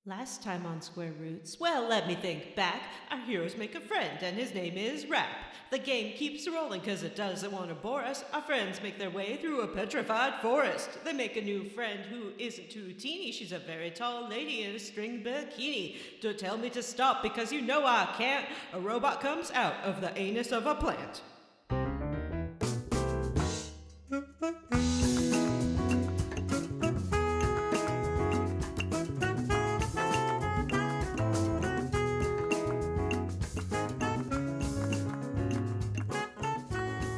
Last time on Square Roots, well, let me think back. Our heroes make a friend, and his name is Rap. The game keeps rolling because it doesn't want to bore us. Our friends make their way through a petrified forest. They make a new friend who isn't too teeny. She's a very tall lady in a string bikini. Don't tell me to stop because you know I can't. A robot comes out of the anus of a plant.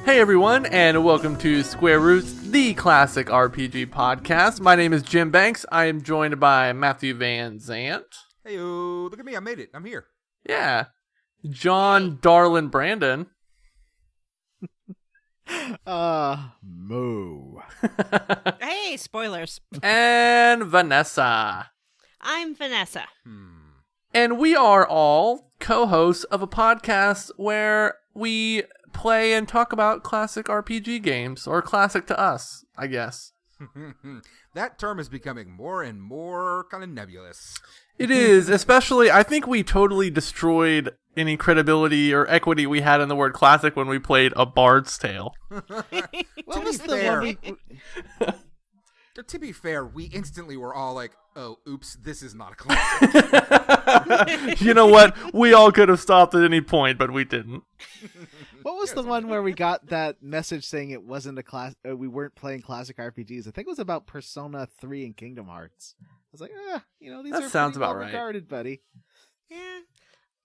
Hey everyone, and welcome to Square Roots, the classic RPG podcast. My name is Jim Banks. I am joined by Matthew Van Zant. Hey, look at me. I made it. I'm here. Yeah. John Darlin Brandon. Moo. Hey, spoilers. And Vanessa. I'm Vanessa. And we are all co-hosts of a podcast where we play and talk about classic RPG games, or classic to us, I guess. That term is becoming more and more kind of nebulous. It is, especially, I think we totally destroyed any credibility or equity we had in the word classic when we played A Bard's Tale. What was the one To be fair, we instantly were all like, oh, oops, this is not a classic. You know what? We all could have stopped at any point, but we didn't. What was the one where we got that message saying it wasn't a class? We weren't playing classic RPGs. I think it was about Persona 3 and Kingdom Hearts. I was like, these That are sounds pretty about well right. regarded, buddy. Yeah.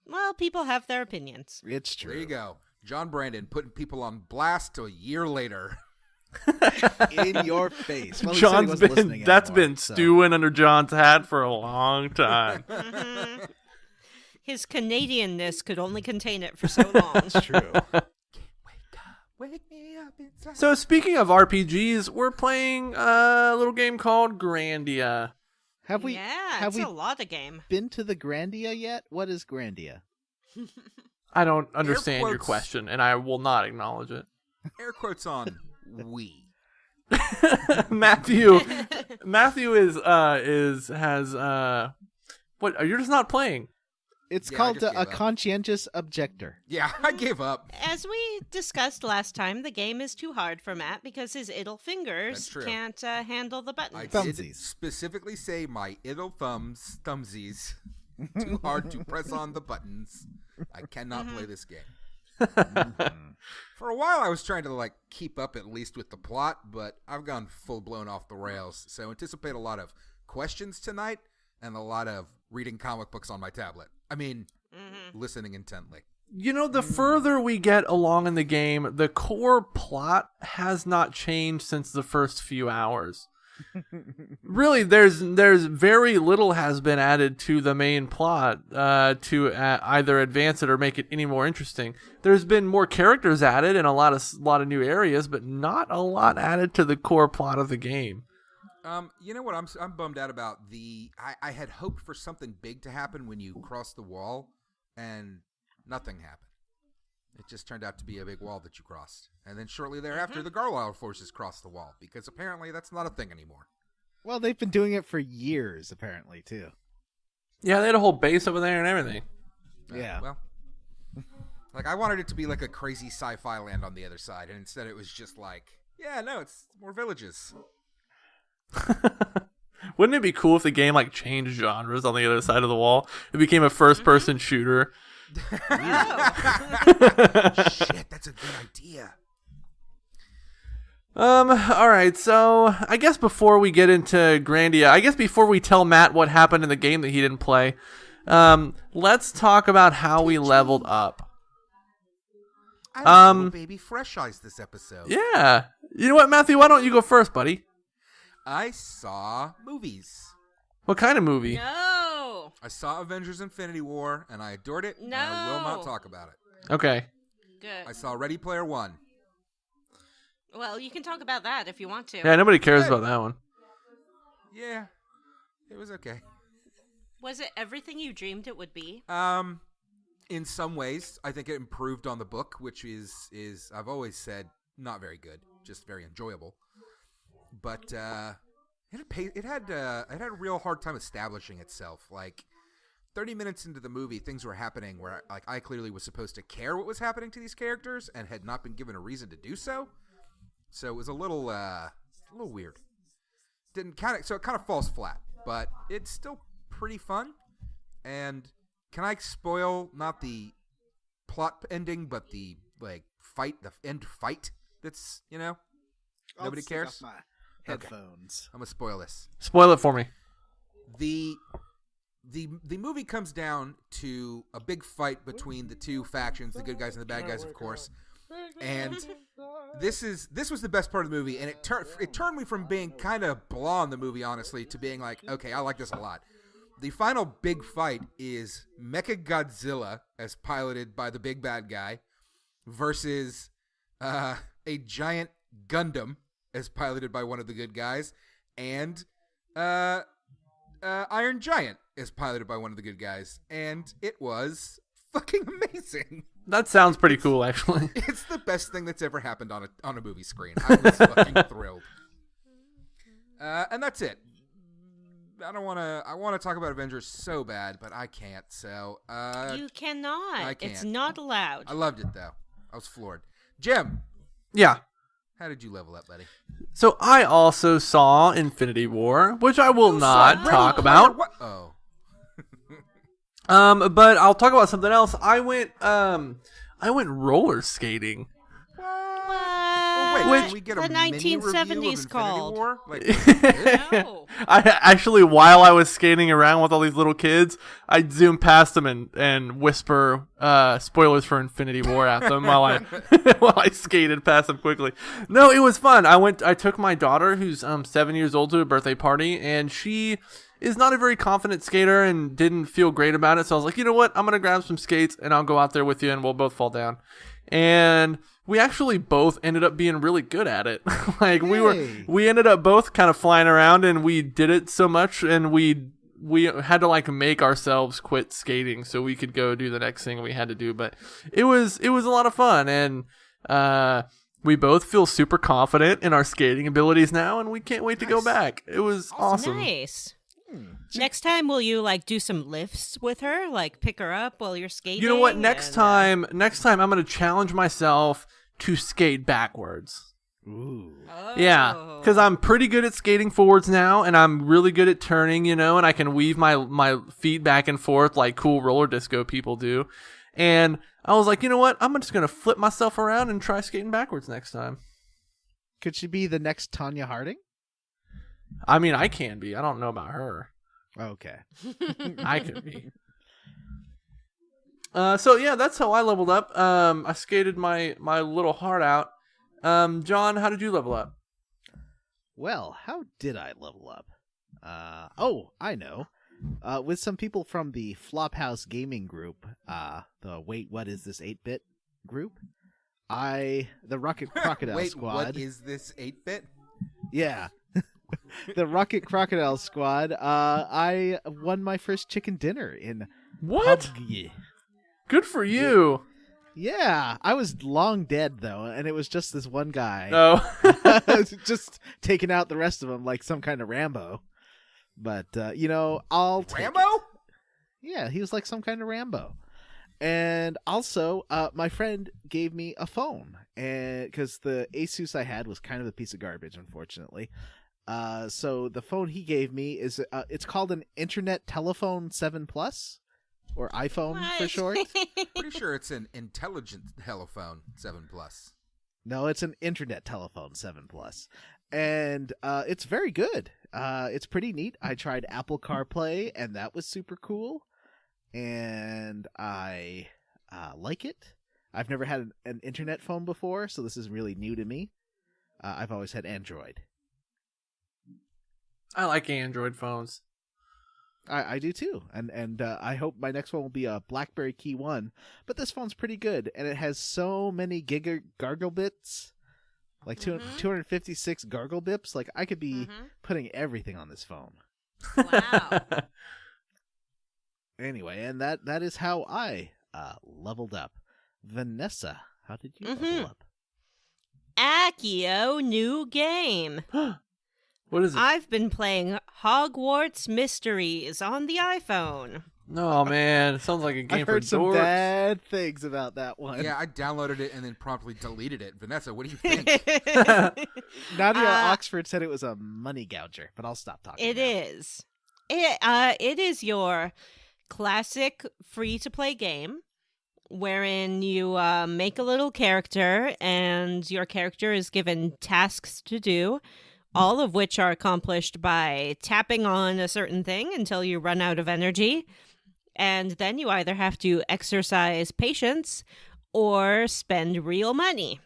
Well, people have their opinions. It's true. There you go. John Brandon putting people on blast a year later. In your face. Well, he said he John's wasn't been listening that's anymore, been so. stewing under John's hat for a long time. His Canadianness could only contain it for so long. It's true. Wake me up inside. So speaking of RPGs, we're playing a little game called Grandia. Have we? Yeah, have it's we a lot of game. been to the Grandia yet? What is Grandia? I don't understand your quotes. question, and I will not acknowledge it. Air quotes on we. Matthew has what? You're just not playing. It's Yeah, I called just a gave up. conscientious objector. Yeah, I gave up. As we discussed last time, the game is too hard for Matt because his idle That's fingers true. can't handle the I buttons. did Thumbsies. specifically say my idle thumbsies. Too hard to press on the buttons. I cannot play this game. For a while, I was trying to keep up at least with the plot, but I've gone full blown off the rails. So anticipate a lot of questions tonight and a lot of reading comic books on my tablet. I mean, listening intently. You know, the further we get along in the game, the core plot has not changed since the first few hours. Really, there's very little has been added to the main plot to either advance it or make it any more interesting. There's been more characters added in a lot of new areas, but not a lot added to the core plot of the game. You know what I'm bummed out about? I had hoped for something big to happen when you crossed the wall, and nothing happened. It just turned out to be a big wall that you crossed. And then shortly thereafter, the Garlow forces crossed the wall, because apparently that's not a thing anymore. Well, they've been doing it for years, apparently, too. Yeah, they had a whole base over there and everything. Yeah. Well, I wanted it to be like a crazy sci-fi land on the other side, and instead it was just it's more villages. Wouldn't it be cool if the game changed genres on the other side of the wall? It became a first-person shooter. Shit, that's a good idea. All right, so I guess before we get into Grandia, before we tell Matt what happened in the game that he didn't play, let's talk about how we leveled up. I was little baby Fresh Eyes this episode. Yeah. You know what, Matthew? Why don't you go first, buddy? I saw movies. What kind of movie? No. I saw Avengers Infinity War, and I adored it, and I will not No. talk about it. Okay. Good. I saw Ready Player One. Well, you can talk about that if you want to. Yeah, nobody cares about that one. Yeah, it was okay. Was it everything you dreamed it would be? In some ways, I think it improved on the book, which is I've always said not very good, just very enjoyable. But it had a real hard time establishing itself. Like 30 minutes into the movie, things were happening where like I clearly was supposed to care what was happening to these characters and had not been given a reason to do so. So it was a little weird. It kind of falls flat, but it's still pretty fun. And can I spoil not the plot ending, but the end fight? That's nobody cares. My headphones. Okay. I'm gonna spoil this. Spoil it for me. The movie comes down to a big fight between the two factions, the good guys and the bad guys, of course. And this was the best part of the movie, and it turned me from being kind of blah on the movie, honestly, to being like, okay, I like this a lot. The final big fight is Mechagodzilla, as piloted by the big bad guy, versus a giant Gundam, as piloted by one of the good guys, and Iron Giant, as piloted by one of the good guys. And it was fucking amazing. That sounds pretty cool, actually. It's the best thing that's ever happened on a movie screen. I was fucking thrilled. And that's it. I want to talk about Avengers so bad, but I can't. So You cannot. I can't. It's not allowed. I loved it though. I was floored. Jim, Yeah. how did you level up, buddy? So I also saw Infinity War, which I will not talk about. What? Oh. But I'll talk about something else. I went roller skating. Wait, What? can we get a The mini review of 1970s Infinity called. War? Like, No. I actually, while I was skating around with all these little kids, I'd zoom past them and whisper spoilers for Infinity War at them while I skated past them quickly. No, it was fun. I took my daughter, who's 7 years old, to a birthday party, and she is not a very confident skater and didn't feel great about it. So I was like, you know what? I'm gonna grab some skates and I'll go out there with you, and we'll both fall down. And we actually both ended up being really good at it. Like we ended up both kind of flying around, and we did it so much, and we had to like make ourselves quit skating so we could go do the next thing we had to do. But it was a lot of fun, and we both feel super confident in our skating abilities now, and we can't wait to go back. It was awesome. Nice. Next time, will you like do some lifts with her, like pick her up while you're skating? You know what? Next time, I'm gonna challenge myself to skate backwards. Ooh. Oh. Yeah, because I'm pretty good at skating forwards now, and I'm really good at turning, and I can weave my feet back and forth like cool roller disco people do. And I was like, you know what? I'm just gonna flip myself around and try skating backwards next time. Could she be the next Tanya Harding? I mean, I can be. I don't know about her. Okay. I could be. So yeah, that's how I leveled up. I skated my little heart out. John, how did you level up? Well, how did I level up? I know. With some people from the Flophouse Gaming group, the Wait, What Is This 8-Bit group, the Rocket Crocodile Wait, Squad. what is this 8-bit? Yeah. The Rocket Crocodile Squad, I won my first chicken dinner in What? PUBG. Good for you. Yeah, I was long dead, though, and it was just this one guy. Oh. Just taking out the rest of them like some kind of Rambo. But, I'll take Rambo? it. Yeah, he was like some kind of Rambo. And also, my friend gave me a phone, and because the Asus I had was kind of a piece of garbage, unfortunately. So the phone he gave me is it's called an Internet Telephone 7 Plus, or iPhone for short. Pretty sure it's an intelligent telephone 7 Plus. No, it's an Internet Telephone 7 Plus, and it's very good. It's pretty neat. I tried Apple CarPlay, and that was super cool, and I like it. I've never had an internet phone before, so this is really new to me. I've always had Android. I like Android phones. I do too, and I hope my next one will be a BlackBerry Key 1. But this phone's pretty good, and it has so many gargle bits, like 256 gargle bips. Like I could be putting everything on this phone. Wow. Anyway, and that is how I leveled up. Vanessa, how did you level up? Accio new game. What is it? I've been playing Hogwarts Mysteries on the iPhone. Oh man, it sounds like a game I've for heard some dorks. bad things about that one. Yeah, I downloaded it and then promptly deleted it. Vanessa, what do you think? Nadia Oxford said it was a money gouger, but I'll stop talking. It now. is. It is your classic free-to-play game wherein you make a little character and your character is given tasks to do, all of which are accomplished by tapping on a certain thing until you run out of energy. And then you either have to exercise patience or spend real money.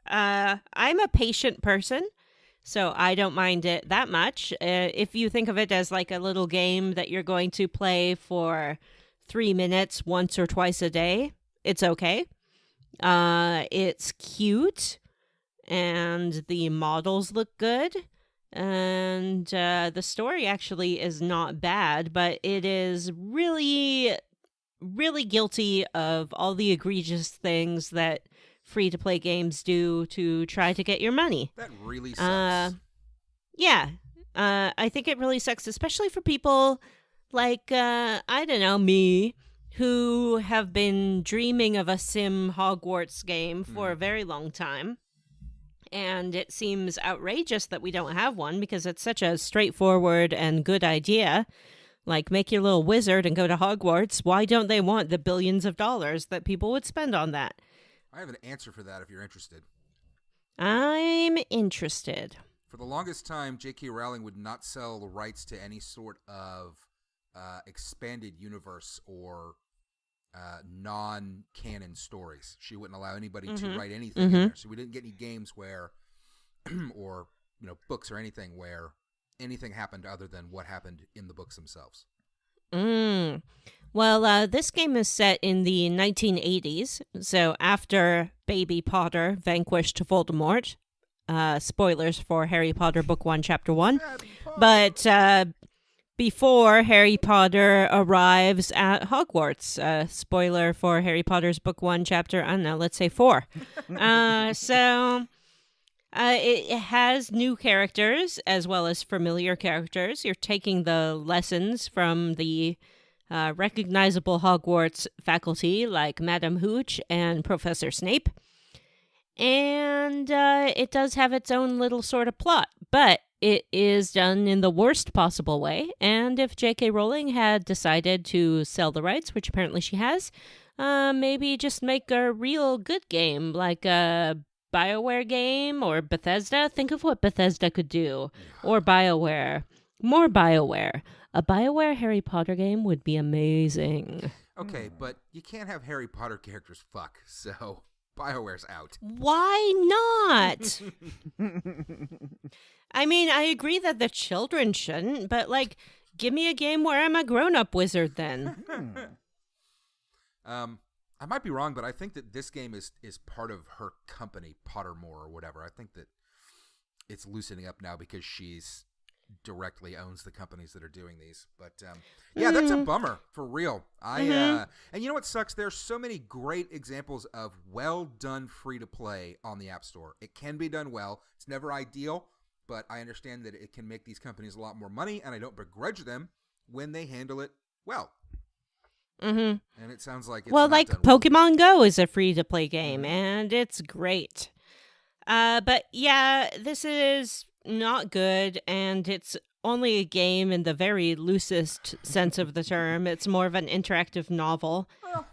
I'm a patient person, so I don't mind it that much. If you think of it as like a little game that you're going to play for 3 minutes once or twice a day, it's okay. It's cute, and the models look good. And the story actually is not bad, but it is really, really guilty of all the egregious things that free-to-play games do to try to get your money. That really sucks. Yeah. I think it really sucks, especially for people like, I don't know, me, who have been dreaming of a Sim Hogwarts game for a very long time. And it seems outrageous that we don't have one because it's such a straightforward and good idea. Like, make your little wizard and go to Hogwarts. Why don't they want the billions of dollars that people would spend on that? I have an answer for that if you're interested. I'm interested. For the longest time, J.K. Rowling would not sell the rights to any sort of expanded universe or non-canon stories. She wouldn't allow anybody to write anything in there. So we didn't get any games where, or books or anything where anything happened other than what happened in the books themselves. Well, this game is set in the 1980s, so after Baby Potter vanquished Voldemort. Spoilers for Harry Potter Book 1, Chapter 1. But before Harry Potter arrives at Hogwarts. Spoiler for Harry Potter's Book 1, Chapter, I don't know, let's say 4. It has new characters as well as familiar characters. You're taking the lessons from the recognizable Hogwarts faculty like Madame Hooch and Professor Snape. And it does have its own little sort of plot, but it is done in the worst possible way. And if J.K. Rowling had decided to sell the rights, which apparently she has, maybe just make a real good game, like a BioWare game or Bethesda. Think of what Bethesda could do. Or BioWare. More BioWare. A BioWare Harry Potter game would be amazing. Okay, but you can't have Harry Potter characters fuck, so BioWare's out. Why not? I mean, I agree that the children shouldn't, but, like, give me a game where I'm a grown-up wizard then. I might be wrong, but I think that this game is part of her company, Pottermore or whatever. I think that it's loosening up now because she's directly owns the companies that are doing these. But yeah, that's a bummer for real. And you know what sucks? There's so many great examples of well done free to play on the App Store. It can be done well. It's never ideal, but I understand that it can make these companies a lot more money, and I don't begrudge them when they handle it well. And it sounds like it's well, not like done well. Pokemon Go is a free-to-play game, and it's great. But yeah, this is not good, and it's only a game in the very loosest sense of the term. It's more of an interactive novel.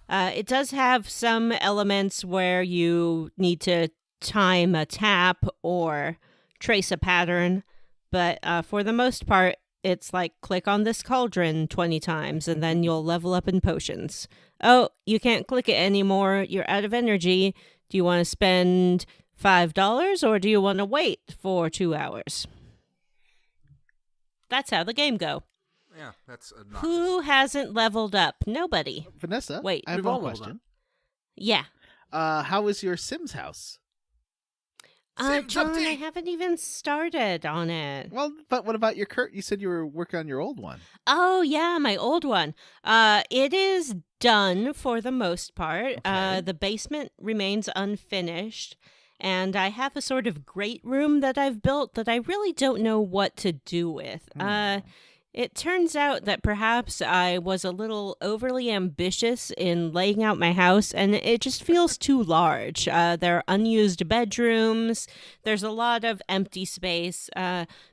It does have some elements where you need to time a tap or trace a pattern, but for the most part, it's like click on this cauldron 20 times and then you'll level up in potions. Oh, you can't click it anymore. You're out of energy. Do you want to spend $5 or do you want to wait for 2 hours? That's how the game go. Yeah, that's obnoxious. Who hasn't leveled up? Nobody. Vanessa, Wait. I have We've one all leveled question. Yeah. How is your Sims house? Sims John, I update. haven't even started on it. Well, but what about your You said you were working on your old one. Oh, yeah, my old one. It is done for the most part. Okay. The basement remains unfinished. and I have a sort of great room that I've built that I really don't know what to do with. It turns out that perhaps I was a little overly ambitious in laying out my house, and it just feels too large. There are unused bedrooms. There's a lot of empty space.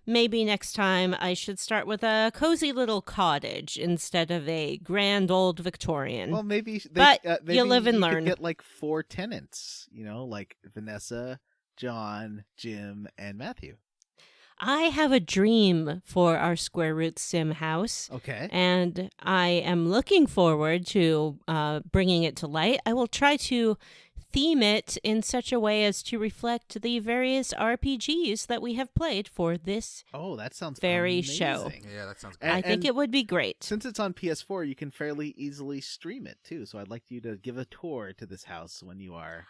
Maybe next time I should start with a cozy little cottage instead of a grand old Victorian. Well, maybe But maybe you live and you learn. could get like 4 tenants, like Vanessa, John, Jim, and Matthew. I have a dream for our Square Root Sim house. Okay. And I am looking forward to bringing it to light. I will try to theme it in such a way as to reflect the various RPGs that we have played for this. Oh, that sounds very amazing. show. Yeah, that sounds great. I think and it would be great. Since it's on PS4, you can fairly easily stream it too. So I'd like you to give a tour to this house when you are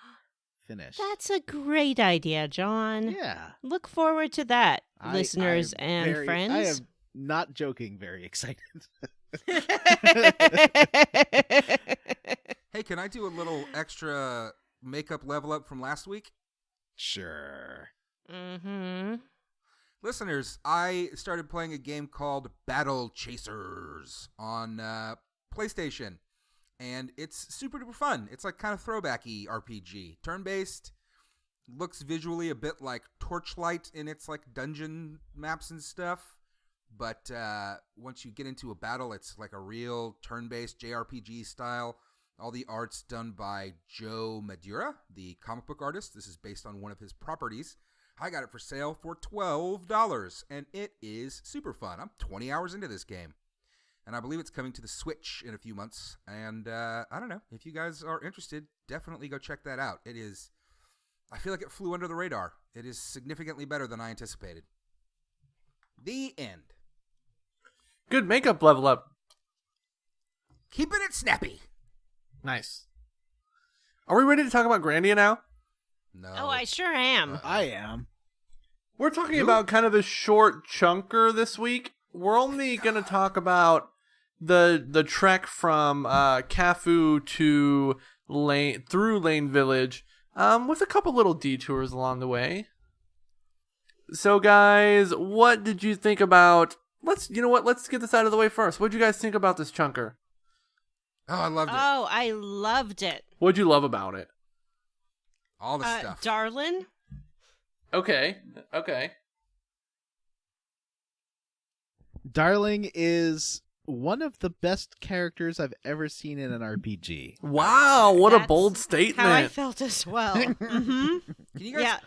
finished. That's a great idea, John. Yeah. Look forward to that, listeners I am and very- friends. I am not joking, very excited. Hey, can I do a little extra makeup level up from last week? Sure. Mm-hmm. Listeners, I started playing a game called Battle Chasers on PlayStation, and it's super duper fun. It's like kind of throwbacky RPG, turn-based, looks visually a bit like Torchlight in its like dungeon maps and stuff, but once you get into a battle, it's like a real turn-based JRPG style. All the art's done by Joe Madura, the comic book artist. This is based on one of his properties. I got it for sale for $12, and it is super fun. I'm 20 hours into this game, and I believe it's coming to the Switch in a few months. And I don't know, if you guys are interested, definitely go check that out. It is, I feel like it flew under the radar. It is significantly better than I anticipated. The end. Good makeup level up. Keeping it snappy. Nice. Are we ready to talk about Grandia now? No. Oh, I sure am. I am. We're talking about kind of a short chunker this week. We're only going to talk about the trek from Cafu to through Lane Village, with a couple little detours along the way. So, guys, what did you think about? Let's get this out of the way first. What did you guys think about this chunker? Oh, I loved it. Oh, I loved it. What'd you love about it? All the stuff. Darlin? Okay. Darling is one of the best characters I've ever seen in an RPG. Wow, what a That's bold statement. How I felt as well. Mm-hmm. Can you guys Yeah.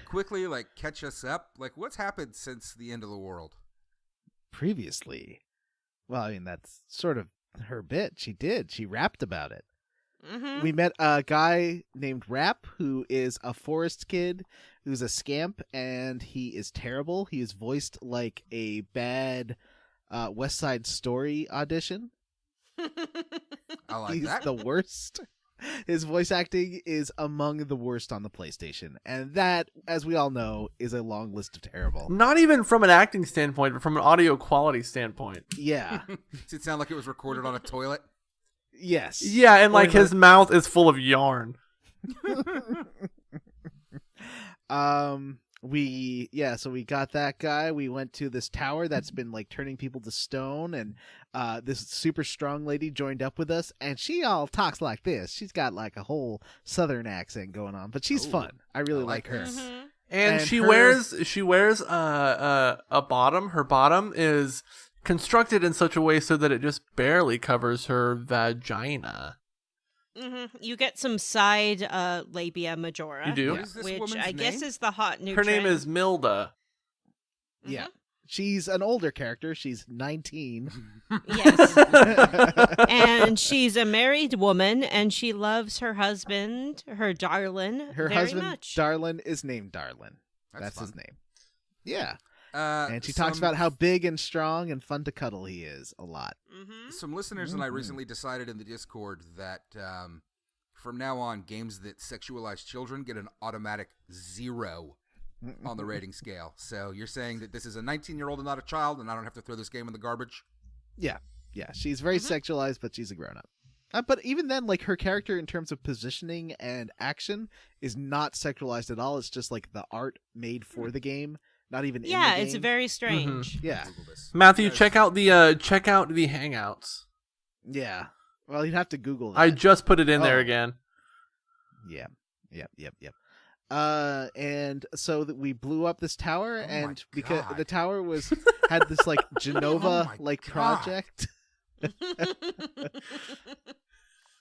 quickly catch us up? What's happened since the end of the world? Previously. Well, I mean, that's sort of her bit. She rapped about it. Mm-hmm. We met a guy named Rap who is a forest kid who's a scamp, and he is terrible. He is voiced like a bad West Side Story audition. I like He's that. the worst. His voice acting is among the worst on the PlayStation, and that, as we all know, is a long list of terrible. Not even from an acting standpoint, but from an audio quality standpoint. Yeah. Does it sound like it was recorded on a toilet? Yes. Yeah, and Or his mouth is full of yarn. So we got that guy. We went to this tower that's been turning people to stone, and this super strong lady joined up with us, and she all talks like this. She's got a whole southern accent going on, but she's Ooh, fun. I really I like like her. this. Mm-hmm. And And she her- wears a bottom. Her bottom is constructed in such a way so that it just barely covers her vagina. Mm-hmm. You get some side labia majora. You do? What is this Which woman's I guess name? is the hot new Her name trend. is Milda. Yeah. She's an older character. She's 19. Yes. And she's a married woman, and she loves her husband, her Darlin, Her very husband, much. Darlin, is named Darlin. That's fun. his name. Yeah. Uh, And she talks some- about how big and strong and fun to cuddle he is a lot. Mm-hmm. Some listeners and I Mhm. recently decided in the Discord that from now on, games that sexualize children get an automatic 0 on the rating scale. So you're saying that this is a 19-year-old and not a child, and I don't have to throw this game in the garbage? Yeah. Yeah. She's very Mhm. sexualized, but she's a grown up. But even then, like her character in terms of positioning and action is not sexualized at all. It's just like the art made for the game, not even in the game. it's very strange. Yeah. Google this. Matthew, Because- check out the Hangouts. Yeah. Well, you'd have to Google that. I just put it in there Oh. again. Yeah. Yep. And so that we blew up this tower, Oh my and because God. the tower had this like Genova my like God. project.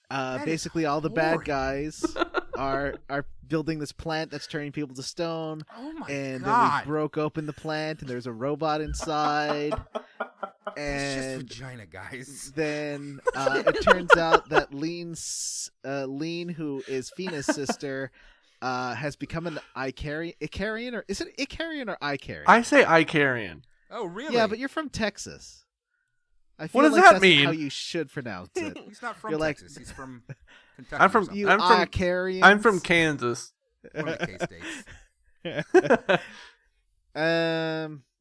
That is Basically, all the bad horrid. guys are building this plant that's turning people to stone, Oh my and then God. we broke open the plant, and there's a robot inside. It's And just vagina, guys. then it turns out that Lean, who is Fina's sister, has become an Icarian, or is it Icarian or Icarian? I say Icarian. Oh, really? Yeah, but you're from Texas. I feel What does like that that's mean? How you should pronounce it. He's not from You're like- Texas. He's from Kentucky. I'm from- or something. You I'm from- Icarians. I'm from Kansas. One of the K-states.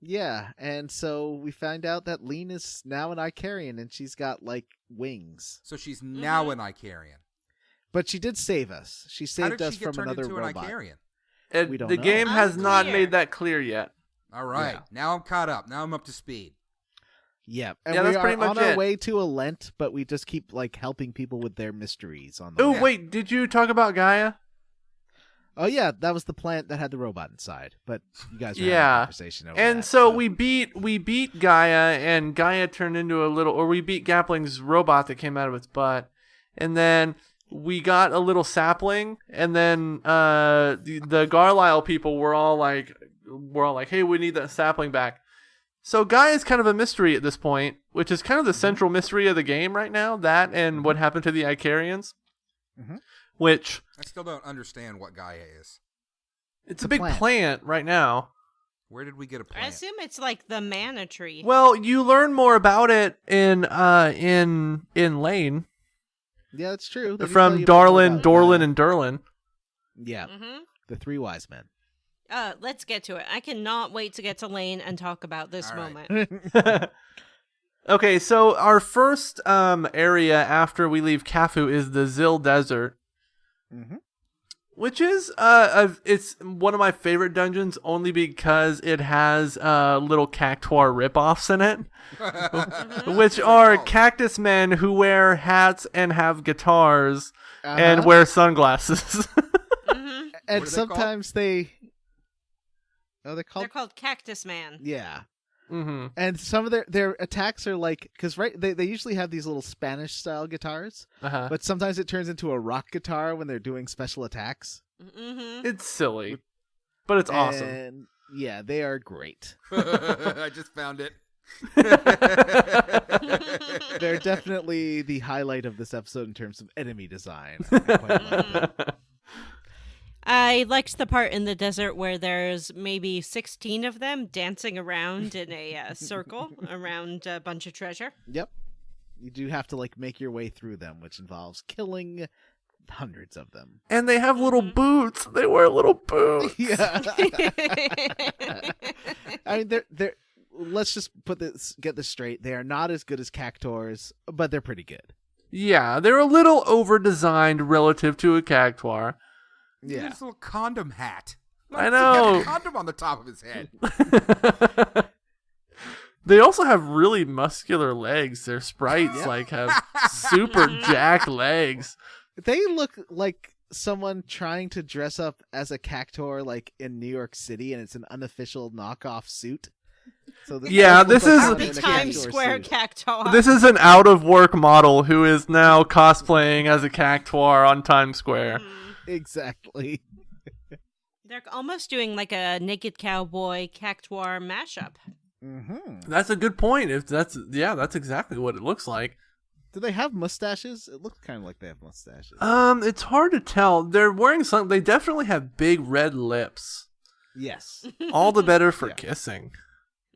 Yeah, and so we find out that Lean is now an Icarian, and she's got like wings. So she's now an Icarian. But she did save us. She How saved did us she get from turned another into robot. an Icarian? We don't The know. game has not Unclear. made that clear yet. All right. Yeah. Now I'm caught up. Now I'm up to speed. Yeah, and Yeah, we that's are pretty much on our it. way to a Lent, but we just keep like helping people with their mysteries on the Oh way. wait, did you talk about Gaia? Oh yeah, that was the plant that had the robot inside. But you guys were having a Yeah. conversation over And that, so we beat Gaia, and Gaia turned into we beat Gapling's robot that came out of its butt, and then we got a little sapling, and then the Garlisle people were all like, hey, we need that sapling back. So Gaia is kind of a mystery at this point, which is kind of the central mystery of the game right now. That and what happened to the Icarians, Mhm. which I still don't understand what Gaia is. it's a a big plant. plant right now. Where did we get a I plant? assume it's like the mana tree. Well, you learn more about it in Lane yeah, that's true. They do tell from you a bit more Darlin, about, Dorlin, and Durlin. yeah, Mm-hmm. the three wise men. Let's get to it. I cannot wait to get to Lane and talk about this All right. moment. Okay, so our first area after we leave Cafu is the Zil Desert, Mm-hmm. which is it's one of my favorite dungeons only because it has little Cactuar ripoffs in it, which are cactus men who wear hats and have guitars and wear sunglasses. Hmm. and What are they sometimes they. Oh, they're called. They're called Cactus Man. Yeah. Mm-hmm. And some of their attacks are like, because they usually have these little Spanish style guitars, Uh-huh. but sometimes it turns into a rock guitar when they're doing special attacks. Mm-hmm. It's silly, but it's awesome. And yeah, they are great. I just found it. They're definitely the highlight of this episode in terms of enemy design. I quite like them. I liked the part in the desert where there's maybe 16 of them dancing around in a circle around a bunch of treasure. Yep. You do have to like make your way through them, which involves killing hundreds of them. And they have little boots. They wear little boots. Yeah. I mean, they're. Let's just get this straight. They are not as good as Cactuars, but they're pretty good. Yeah, they're a little over-designed relative to a Cactuar. Yeah. His little condom hat. I He know. has a condom on the top of his head. They also have really muscular legs. Their sprites have super jacked legs. They look like someone trying to dress up as a Cactuar like in New York City, and it's an unofficial knockoff suit. So Yeah, this is- Happy Times Square Cactuar. This is an out-of-work model who is now cosplaying as a Cactuar on Times Square. Exactly. They're almost doing like a Naked Cowboy Cactuar mashup. Mm-hmm. That's a good point. That's exactly what it looks like. Do they have mustaches? It looks kind of like they have mustaches. It's hard to tell. They're wearing something. They definitely have big red lips. Yes. All the better for Yeah. kissing.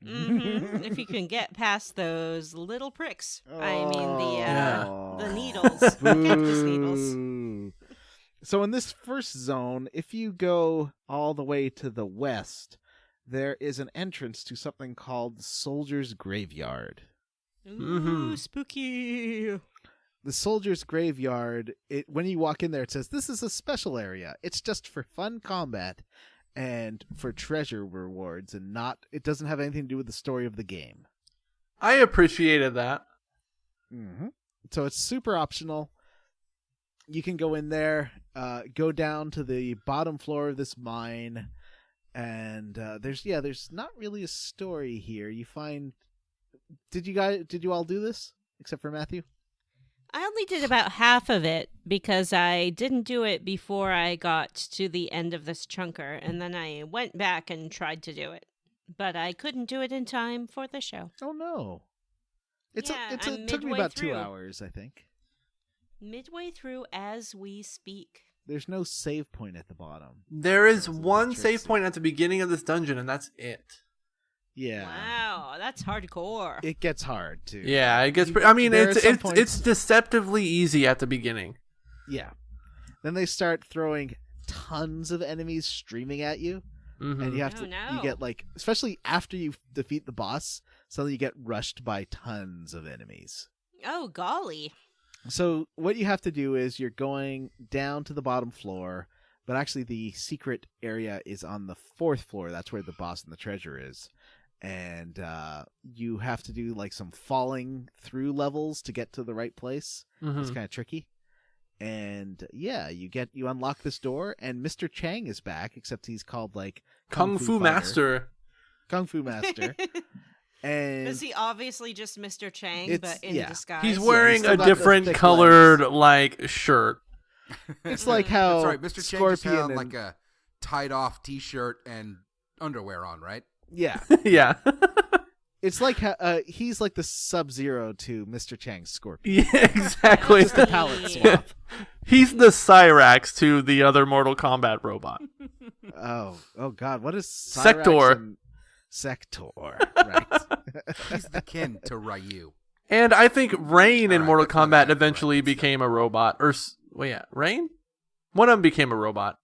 Hmm. If you can get past those little pricks. I mean Yeah. the needles. Cactus needles. Boo. So in this first zone, if you go all the way to the west, there is an entrance to something called Soldier's Graveyard. Ooh, Mhm. spooky. the soldier's graveyard, when you walk in there, it says, this is a special area. It's just for fun combat and for treasure rewards, and it doesn't have anything to do with the story of the game. I appreciated that. Mm-hmm. So it's super optional. You can go in there, go down to the bottom floor of this mine, and there's not really a story here. You find, did you all do this except for Matthew? I only did about half of it because I didn't do it before I got to the end of this chunker, and then I went back and tried to do it, but I couldn't do it in time for the show. Oh no! It I'm took me midway about through. 2 hours, I think. Midway through as we speak. There's no save point at the bottom. There is That's a one little save tricksy. point at the beginning of this dungeon, and that's it. Yeah. Wow, that's hardcore. It gets hard too. Yeah, it gets. You- I mean, there are some it's points- deceptively easy at the beginning. Yeah. Then they start throwing tons of enemies streaming at you, Mhm. and you have Oh, to. no. You get especially after you defeat the boss, suddenly you get rushed by tons of enemies. Oh, golly. So what you have to do is you're going down to the bottom floor, but actually the secret area is on the 4th floor. That's where the boss and the treasure is. And you have to do some falling through levels to get to the right place. Mhm. It's kind of tricky. And yeah, you unlock this door, and Mr. Chang is back, except he's called Kung Fu Fighter. Master. Kung Fu Master. And Is he obviously just Mr. Chang, It's- but in yeah. disguise? He's wearing still a got the different thick colored shirt. it's like how That's right. Mr. Chang just Scorpion had and, a tied-off T-shirt and underwear on, right? yeah, Yeah. it's like how he's like the Sub-Zero to Mr. Chang's Scorpion. Yeah, exactly. Just a palette swap. He's the Cyrax to the other Mortal Kombat robot. Oh God, what is Cyrax Sector. and Sector? Right. He's the kin to Ryu. And I think Rain in Alright, Mortal that's not Kombat exactly eventually right, but became a robot. Rain? One of them became a robot.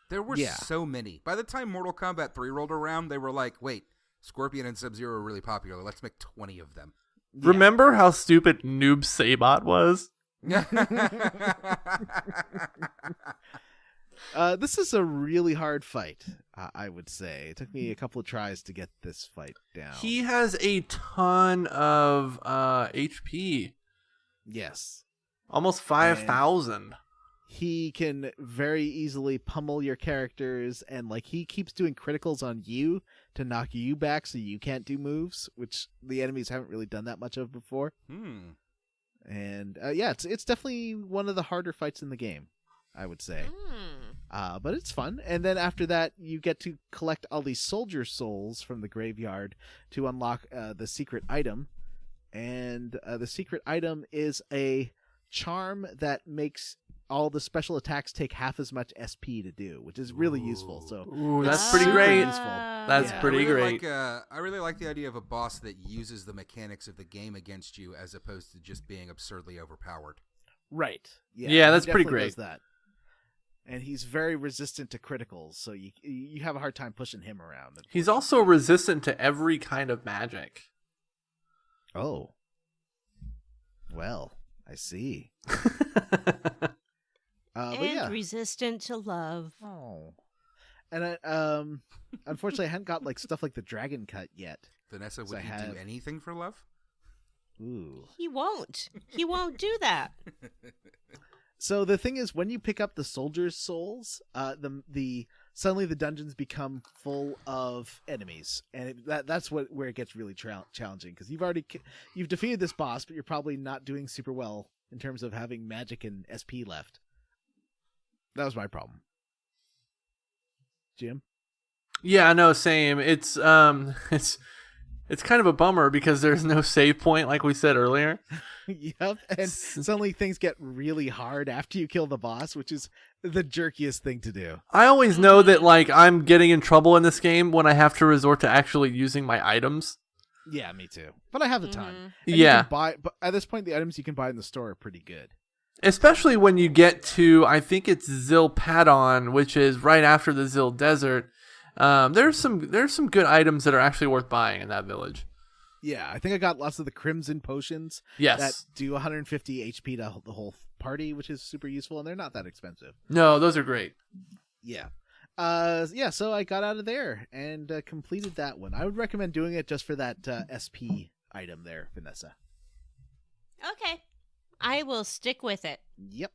There were Yeah. so many. By the time Mortal Kombat 3 rolled around, they were like, wait, Scorpion and Sub-Zero are really popular. Let's make 20 of them. Remember how stupid Noob Saibot was? This is a really hard fight, I would say. It took me a couple of tries to get this fight down. He has a ton of HP. Yes. Almost 5,000. He can very easily pummel your characters, and he keeps doing criticals on you to knock you back so you can't do moves, which the enemies haven't really done that much of before. And it's definitely one of the harder fights in the game, I would say. But it's fun. And then after that, you get to collect all these soldier souls from the graveyard to unlock the secret item. And the secret item is a charm that makes all the special attacks take half as much SP to do, which is really useful. So Ooh, it's that's pretty super great. useful. That's Yeah. pretty great. I really like the idea of a boss that uses the mechanics of the game against you as opposed to just being absurdly overpowered. Right. Yeah, he that's pretty definitely great. does that. And he's very resistant to criticals, so you have a hard time pushing him around. He's also resistant to every kind of magic. Oh. Well, I see. But And yeah. resistant to love. Oh. And unfortunately, I hadn't got stuff like the dragon cut yet. Vanessa, So would I you have- do anything for love? Ooh. He won't. He won't do that. So the thing is, when you pick up the soldiers' souls, suddenly the dungeons become full of enemies, and that's where it gets really challenging, because you've defeated this boss, but you're probably not doing super well in terms of having magic and SP left. That was my problem. Jim? Yeah, no, same. It's kind of a bummer because there's no save point, like we said earlier. Yep, and suddenly things get really hard after you kill the boss, which is the jerkiest thing to do. I always know that I'm getting in trouble in this game when I have to resort to actually using my items. Yeah, me too. But I have the time. And Yeah. you can but at this point, the items you can buy in the store are pretty good. Especially when you get to, I think it's Zilpadon, which is right after the Zil Desert. There's some good items that are actually worth buying in that village. Yeah, I think I got lots of the crimson potions Yes. that do 150 HP to the whole party, which is super useful, and they're not that expensive. No, those are great. Yeah. So I got out of there and completed that one. I would recommend doing it just for that SP item there, Vanessa. Okay. I will stick with it. Yep.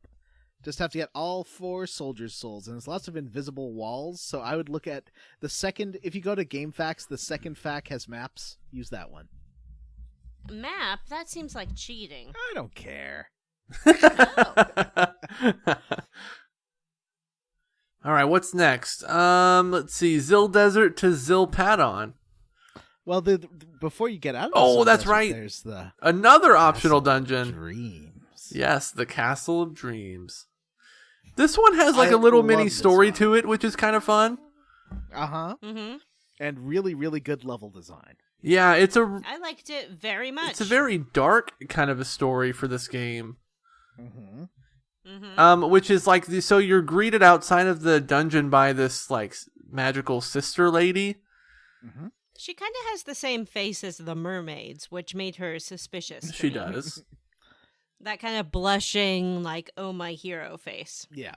Just have to get all 4 soldiers' souls, and there's lots of invisible walls, so I would look at the second, if you go to GameFAQs, the second FAQ has maps, use that one. Map? That seems like cheating. I don't care. All right, what's next? Let's see. Zil Desert to Zil Padon. Well, before you get out of the Oh, Zil that's Desert, right. There's the Another optional Castle of dungeon. Dreams. Yes, the Castle of Dreams. This one has like I a little love mini this story one. to it, which is kind of fun. Uh-huh. Mm-hmm. And really, really good level design. Yeah, I liked it very much. it's a very dark kind of a story for this game. Mm-hmm. Mm-hmm. Which is like so you're greeted outside of the dungeon by this like magical sister lady. Mm-hmm. She kind of has the same face as the mermaids, which made her suspicious. to She me. does. That kind of blushing, like, oh, my hero face. Yeah.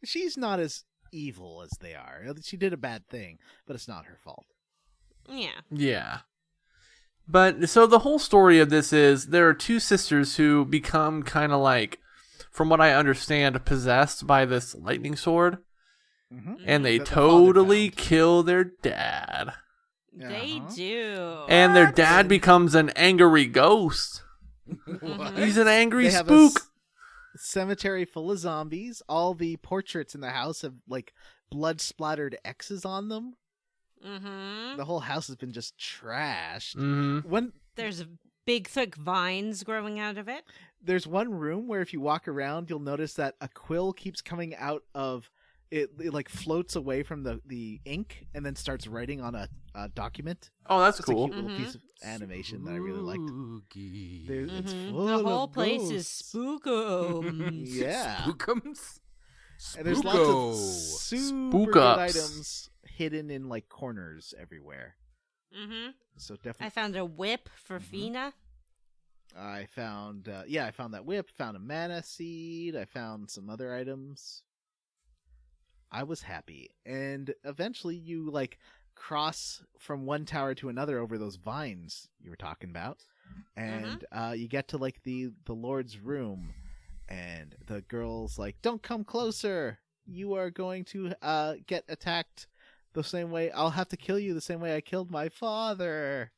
She's not as evil as they are. She did a bad thing, but it's not her fault. Yeah. Yeah. But so the whole story of this is there are 2 sisters who become kind of like, from what I understand, possessed by this lightning sword. Mm-hmm. And they That the father totally found. kill their dad. They Uh-huh. do. And their dad becomes an angry ghost. Mhm. He's an angry They have spook. Cemetery full of zombies. All the portraits in the house have like blood splattered X's on them. Mm-hmm. The whole house has been just trashed. Mm-hmm. There's big, thick vines growing out of it. There's one room where if you walk around, you'll notice that a quill keeps coming out of it. It like floats away from the ink and then starts writing on a document. Oh, that's It's cool. a cute little piece of animation that I really liked. Spooky. It's Mhm. full The whole of place is ghosts. spookum. Yeah. Spookums. And there's lots of Spooko. super Spook good ups. items hidden in like corners everywhere. Mm-hmm. So I definitely, found a whip for Fina. I found I found that whip, found a mana seed, I found some other items. I was happy, and eventually you like cross from one tower to another over those vines you were talking about, and you get to like the Lord's room, and the girl's like, "Don't come closer. You are going to get attacked the same way. I'll have to kill you the same way I killed my father."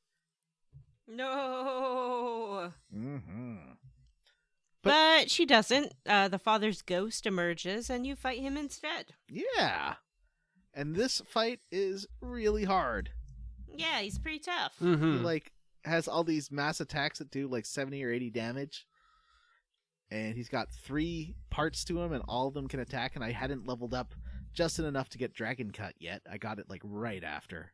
No. Mm-hmm. But she doesn't. The father's ghost emerges, and you fight him instead. Yeah. And this fight is really hard. Yeah, he's pretty tough. He Mm-hmm. like has all these mass attacks that do like 70 or 80 damage. And he's got 3 parts to him, and all of them can attack, and I hadn't leveled up just enough to get Dragon Cut yet. I got it like right after.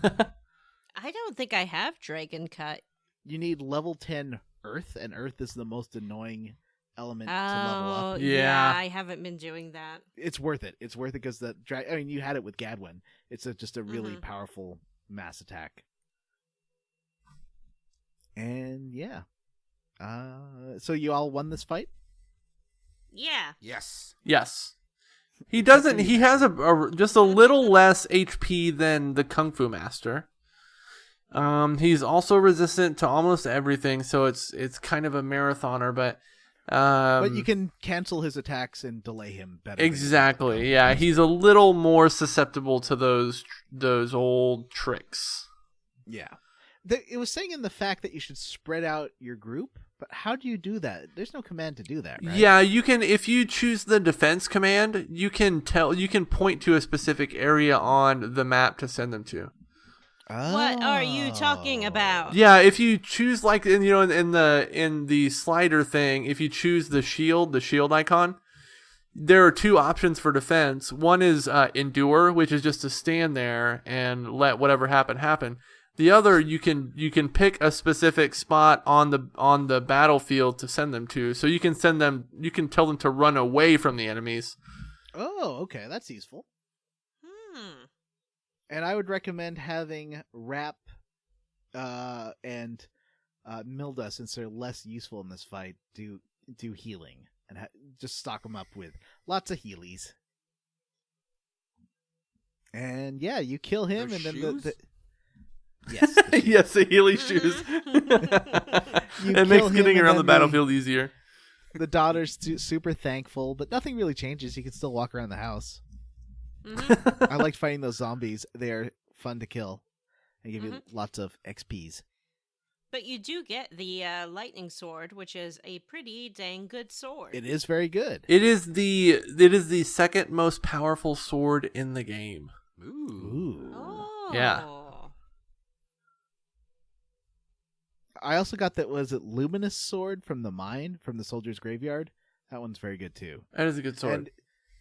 I don't think I have Dragon Cut. You need level 10 Earth, and Earth is the most annoying element Oh, to level up. Yeah. I haven't been doing that. It's worth it. It's worth it because I mean, you had it with Gadwin. It's just a really Mhm. powerful mass attack. And yeah. So you all won this fight? Yeah. Yes. Yes. He doesn't. He has just a little less HP than the Kung Fu Master. He's also resistant to almost everything, so it's kind of a marathoner. But you can cancel his attacks and delay him better. exactly. Yeah, he's a little more susceptible to those old tricks. Yeah. It was saying in the fact that you should spread out your group, but how do you do that? There's no command to do that, right? Yeah, you can. If you choose the defense command, you can point to a specific area on the map to send them to. What are you talking about? Yeah, if you choose like in the slider thing, if you choose the shield icon, there are 2 options for defense. One is endure, which is just to stand there and let whatever happen. The other, you can pick a specific spot on the battlefield to send them to. So you can tell them to run away from the enemies. Oh, okay, that's useful. Hmm. And I would recommend having Rap and Milda, since they're less useful in this fight, do healing and just stock them up with lots of healies. And yeah, you kill him, Their and then shoes? the yes, the shoes. Yes, the Healy shoes. You It kill makes him, getting and around the then battlefield easier. The daughter's super thankful, but nothing really changes. You can still walk around the house. I liked fighting those zombies. They are fun to kill and give you lots of XPs. But you do get the lightning sword, which is a pretty dang good sword. It is very good. It is the second most powerful sword in the game. Ooh. Oh. Yeah. I also got that, was it Luminous Sword from the mine, from the soldier's graveyard? That one's very good too. That is a good sword. And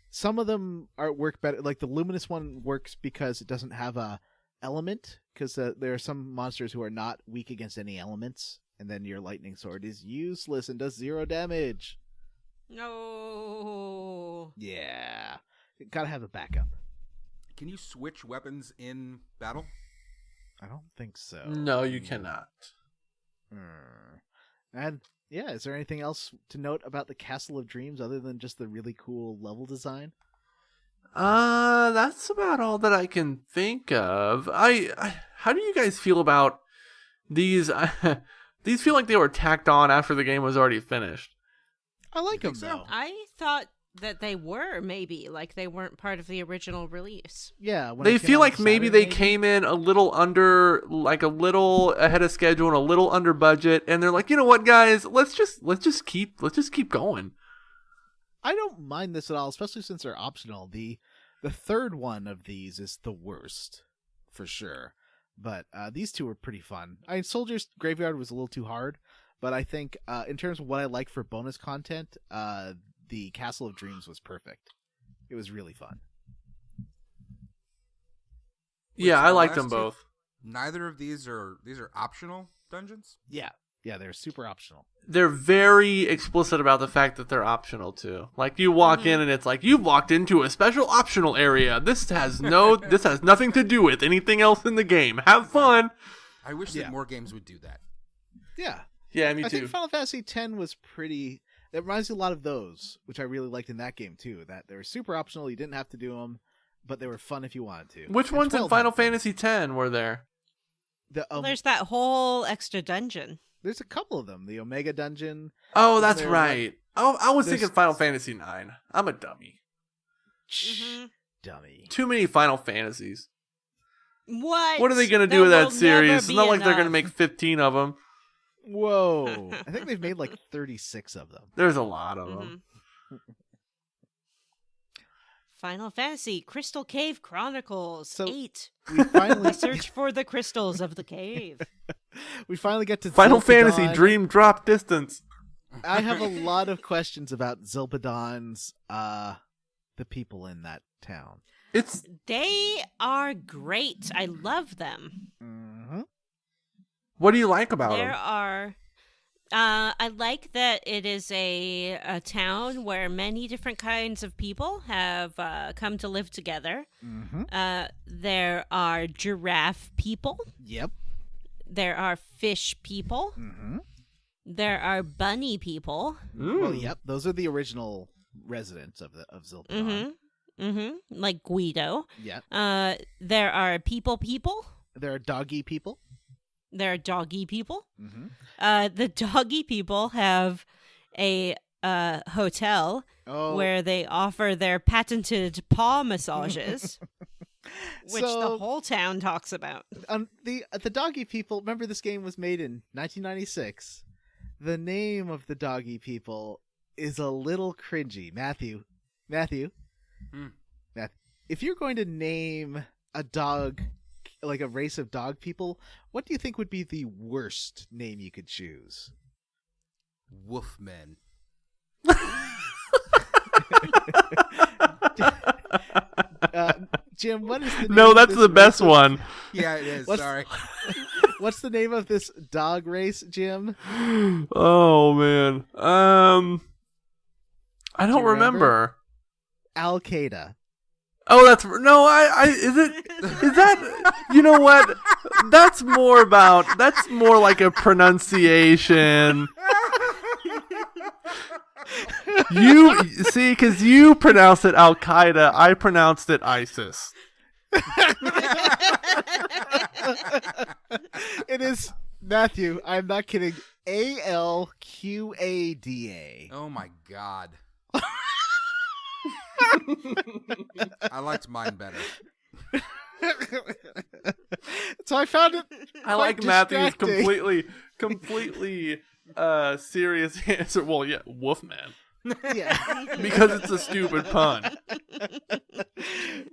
some of them work better. Like the Luminous one works because it doesn't have a element, because there are some monsters who are not weak against any elements, and then your lightning sword is useless and does 0 damage. No. Yeah. Gotta have a backup. Can you switch weapons in battle? I don't think so. No, you cannot. And yeah, is there anything else to note about the Castle of Dreams other than just the really cool level design? That's about all that I can think of. How do you guys feel about these? These feel like they were tacked on after the game was already finished. I like them think so? though. I thought that they were maybe like they weren't part of the original release. Yeah, when They it came feel out like on maybe Saturn, they came in a little under, like a little ahead of schedule and a little under budget, and they're like, you know what, guys, let's just keep going. I don't mind this at all, especially since they're optional. The third one of these is the worst, for sure. But these two were pretty fun. Soldier's Graveyard was a little too hard, but I think in terms of what I like for bonus content, the Castle of Dreams was perfect. It was really fun. Yeah, so I the liked them last two- both. Neither of these are optional dungeons? Yeah, they're super optional. They're very explicit about the fact that they're optional too. Like you walk in and it's like you've walked into a special optional area. This has nothing to do with anything else in the game. Have fun. I wish Yeah. that more games would do that. Yeah, Yeah, me I too. think Final Fantasy X was pretty. It reminds me a lot of those, which I really liked in that game too. That they were super optional. You didn't have to do them, but they were fun if you wanted to. Which And ones in 12 Final had them. Fantasy X were there? There's that whole extra dungeon. There's a couple of them. The Omega Dungeon. Oh, that's There, right. Oh, I was there's- thinking Final Fantasy IX. I'm a dummy. Dummy. Too many Final Fantasies. What? What are they going to do There with that will series? never It's be not like they're going to enough. make 15 of them. Whoa. I think they've made like 36 of them. There's a lot of them. Final Fantasy Crystal Cave Chronicles So- 8. We finally Search for the crystals of the cave. we finally get to Final Zilpidon. Fantasy Dream Drop Distance. I have a lot of questions about Zilpidon's the people in that town. It's They are great. I love them. Mm-hmm. what do you like about There them? are. I like that it is a town where many different kinds of people have come to live together. Mm-hmm. There are giraffe people. Yep. There are fish people. Mm-hmm. There are bunny people. Well, yep. Those are the original residents of Zilpidon. Like Guido. Yep. There are people. There are doggy people. There are doggy people. Mm-hmm. The doggy people have a hotel Oh, where they offer their patented paw massages, which the So- whole town talks about. the doggy people. Remember, this game was made in 1996. The name of the doggy people is a little cringy. Matthew, Hmm. if you're going to name a dog, like a race of dog people, what do you think would be the worst name you could choose? Wolfmen. Jim, what is the name No, of that's this the best race of- one. Yeah, it is. What's- Sorry. What's the name of this dog race, Jim? Oh man. I don't you remember? remember. Al Qaeda. Oh, that's no. Is that? You know what? That's more like a pronunciation. You see, because you pronounced it Al Qaeda, I pronounced it ISIS. It is, Matthew, I'm not kidding, ALQADA. Oh my god. I liked mine better. So I found it I quite like Matthew's distracting. completely serious answer. Well, yeah, Wolfman. Yeah. Because it's a stupid pun.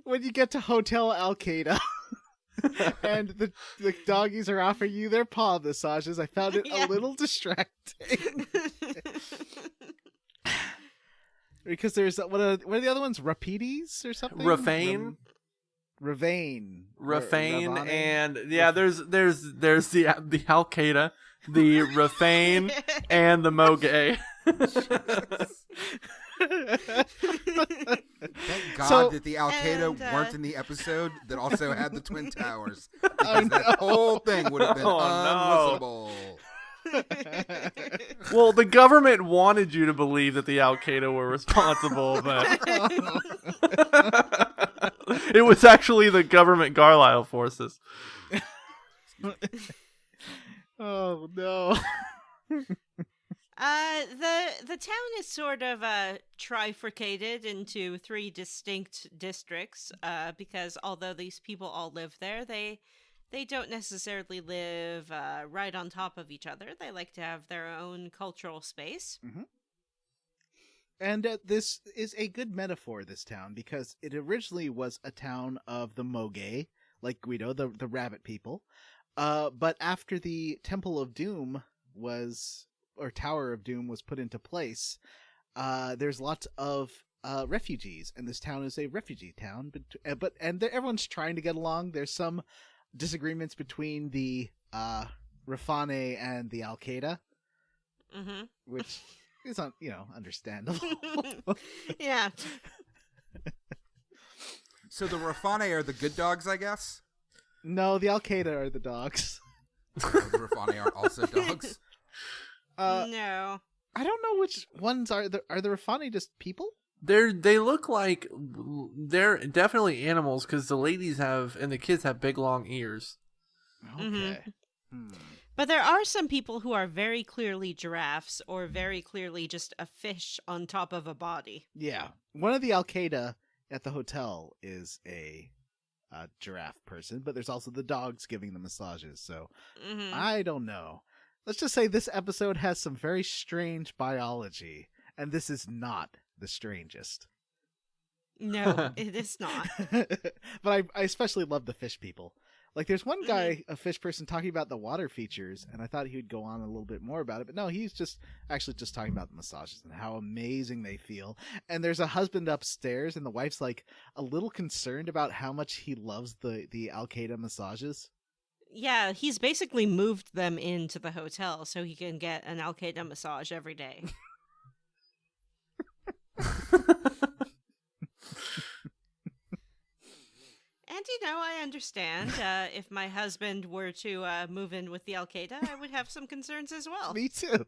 When you get to Hotel Al Qaeda and the doggies are offering you their paw massages, I found it a little distracting. Because there's what are the other ones? Rapides or something? Rafane, and yeah, there's the Al Qaeda, the Rafane, and the Moge. Thank God that the Al Qaeda weren't in the episode that also had the Twin Towers. Because that whole thing would have been unlistenable. Well, the government wanted you to believe that the Al Qaeda were responsible, but it was actually the government Carlisle forces. Oh no. The town is sort of trifurcated into 3 distinct districts because although these people all live there, they don't necessarily live right on top of each other. They like to have their own cultural space. Mm-hmm. And this is a good metaphor, this town, because it originally was a town of the Moge, like Guido, the rabbit people. But after the Temple of Doom or Tower of Doom was put into place, there's lots of refugees, and this town is a refugee town. But everyone's trying to get along. There's some disagreements between the Rafane and the Al Qaeda, which is understandable. Yeah. So the Rafane are the good dogs, I guess? No, the Al Qaeda are the dogs. The Rafane are also dogs? No. I don't know which ones are the Rafane just people? They look like they're definitely animals because the ladies and the kids have big long ears. Okay. But there are some people who are very clearly giraffes or very clearly just a fish on top of a body. Yeah. One of the Al Qaeda at the hotel is a giraffe person, but there's also the dogs giving the massages, so I don't know. Let's just say this episode has some very strange biology, and this is not the strangest. No, it is not. But I especially love the fish people. Like, there's one guy, a fish person, talking about the water features, and I thought he would go on a little bit more about it, but no, he's just talking about the massages and how amazing they feel. And there's a husband upstairs, and the wife's like a little concerned about how much he loves the Al Qaeda massages. Yeah, he's basically moved them into the hotel so he can get an Al Qaeda massage every day. And, I understand. If my husband were to move in with the Al Qaeda, I would have some concerns as well. Me too.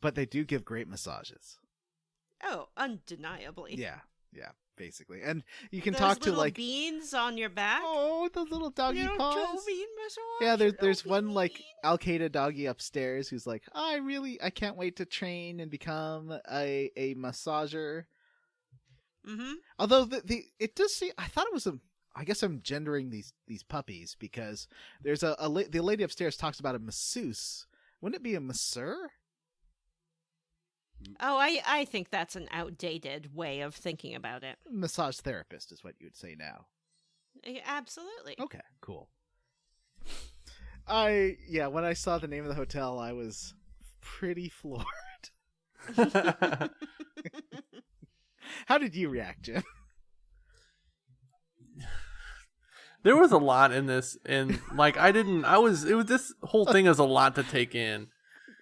But they do give great massages. Oh, undeniably. Yeah, basically. And you can Those talk to, little like, beans on your back. oh, those little doggy Little paws. Joe Bean massage. Yeah, there's Joe one, Bean. like, Al Qaeda doggy upstairs who's like, I can't wait to train and become a massager. Mm-hmm. Although it does seem, I thought it was I guess I'm gendering these puppies because there's the lady upstairs talks about a masseuse. Wouldn't it be a masseur? Oh, I think that's an outdated way of thinking about it. Massage therapist is what you would say now. Absolutely. Okay, cool. When I saw the name of the hotel, I was pretty floored. How did you react, Jim? There was a lot in this, and like this whole thing is a lot to take in.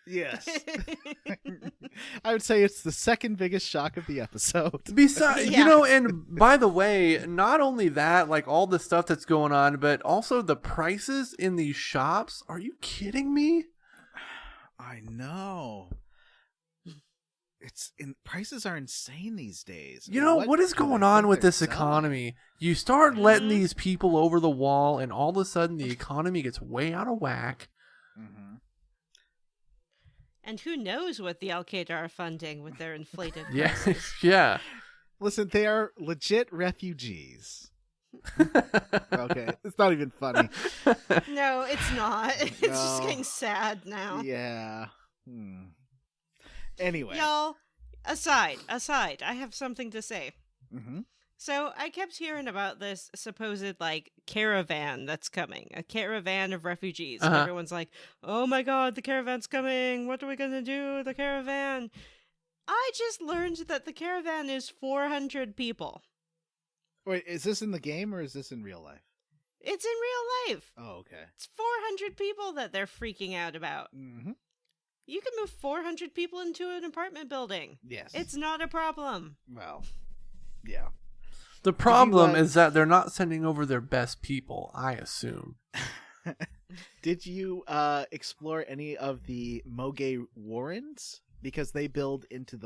Yes. I would say it's the second biggest shock of the episode. Besides, Yeah. and by the way, not only that, like all the stuff that's going on, but also the prices in these shops. Are you kidding me? I know. Prices are insane these days. What is do going they on think with they're this selling? economy? You start letting Mhm. these people over the wall, and all of a sudden the economy gets way out of whack. Mhm. And who knows what the Al-Qaeda are funding with their inflated Yeah, prices. yeah. Listen, they are legit refugees. Okay, it's not even funny. No, it's not. It's just No. getting sad now. Yeah. Anyway. Y'all, aside, I have something to say. hmm So I kept hearing about this supposed caravan that's coming, a caravan of refugees. And Uh-huh. everyone's like, "Oh my God, the caravan's coming! What are we gonna do? The caravan!" I just learned that the caravan is 400 people. Wait, is this in the game or is this in real life? It's in real life. Oh, okay. It's 400 people that they're freaking out about. Mm-hmm. You can move 400 people into an apartment building. Yes. It's not a problem. well, yeah. The problem let- is that they're not sending over their best people, I assume. Did you explore any of the Moge Warrens? Because they build into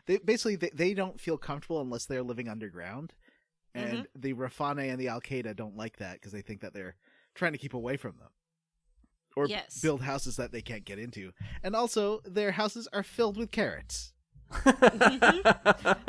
they don't feel comfortable unless they're living underground. And the Rafane and the Al-Qaeda don't like that because they think that they're trying to keep away from them. Or Yes. build houses that they can't get into. And also, their houses are filled with carrots.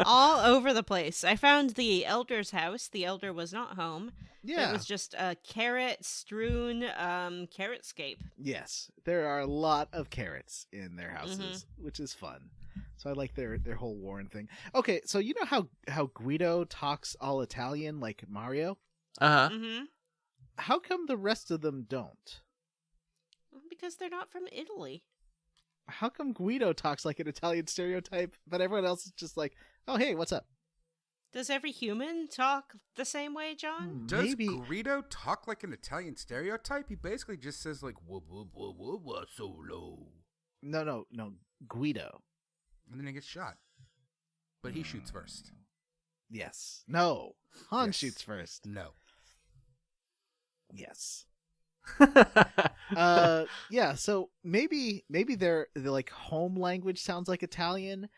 All over the place. I found the elder's house. The elder was not home. Yeah. It was just a carrot-strewn carrotscape. Yes. There are a lot of carrots in their houses, which is fun. So I like their whole Warren thing. Okay, so you know how Guido talks all Italian like Mario? Uh-huh. Mm-hmm. How come the rest of them don't? Because they're not from Italy. How come Guido talks like an Italian stereotype, but everyone else is just like, oh, hey, what's up? Does every human talk the same way, John? Does Maybe. Greedo talk like an Italian stereotype? He basically just says like whoop whoop whoop whoop whoop so low, No, Guido. and then he gets shot. But he shoots first. Yes. No. Han Yes. shoots first. No. Yes. Yeah, so maybe their like home language sounds like Italian,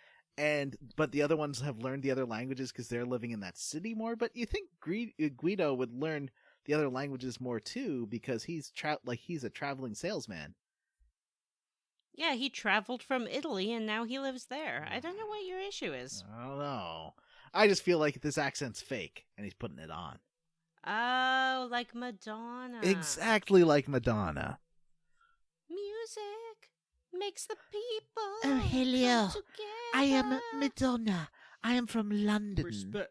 but the other ones have learned the other languages because they're living in that city more. But you think Guido would learn the other languages more too because he's a traveling salesman. Yeah, he traveled from Italy and now he lives there. I don't know what your issue is. I don't know. I just feel like this accent's fake and he's putting it on. Oh, like Madonna. Exactly like Madonna. Music makes the people Oh, hello. come I am together. Madonna. I am from London. Music.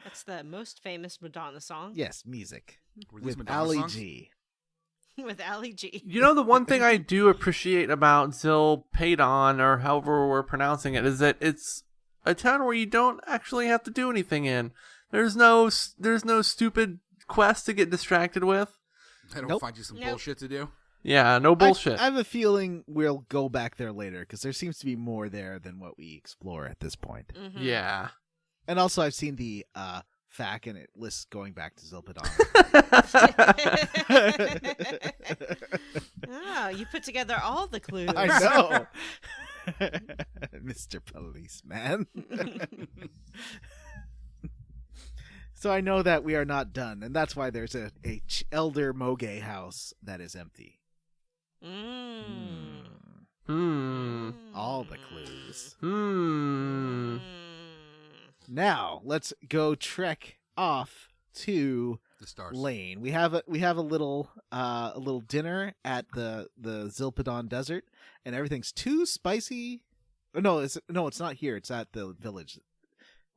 That's the most famous Madonna song. Yes, music. Were these With Madonna Ali songs? G. With Ali G. You know, the one thing I do appreciate about Zilpadon, or however we're pronouncing it, is that it's a town where you don't actually have to do anything in. There's no stupid quest to get distracted with. They don't Nope. find you some Nope. bullshit to do. Yeah, no bullshit. I have a feeling we'll go back there later because there seems to be more there than what we explore at this point. Mhm. Yeah. And also, I've seen the FAQ and it lists going back to Zilpadon. Oh, you put together all the clues. I know. Mr. Policeman. So I know that we are not done, and that's why there's a elder Moge house that is empty. Mm. All the clues. Mm. Now let's go trek off to The stars. Lane. We have a little dinner at the Zilpadon Desert, and everything's too spicy. No, it's not here. It's at the village.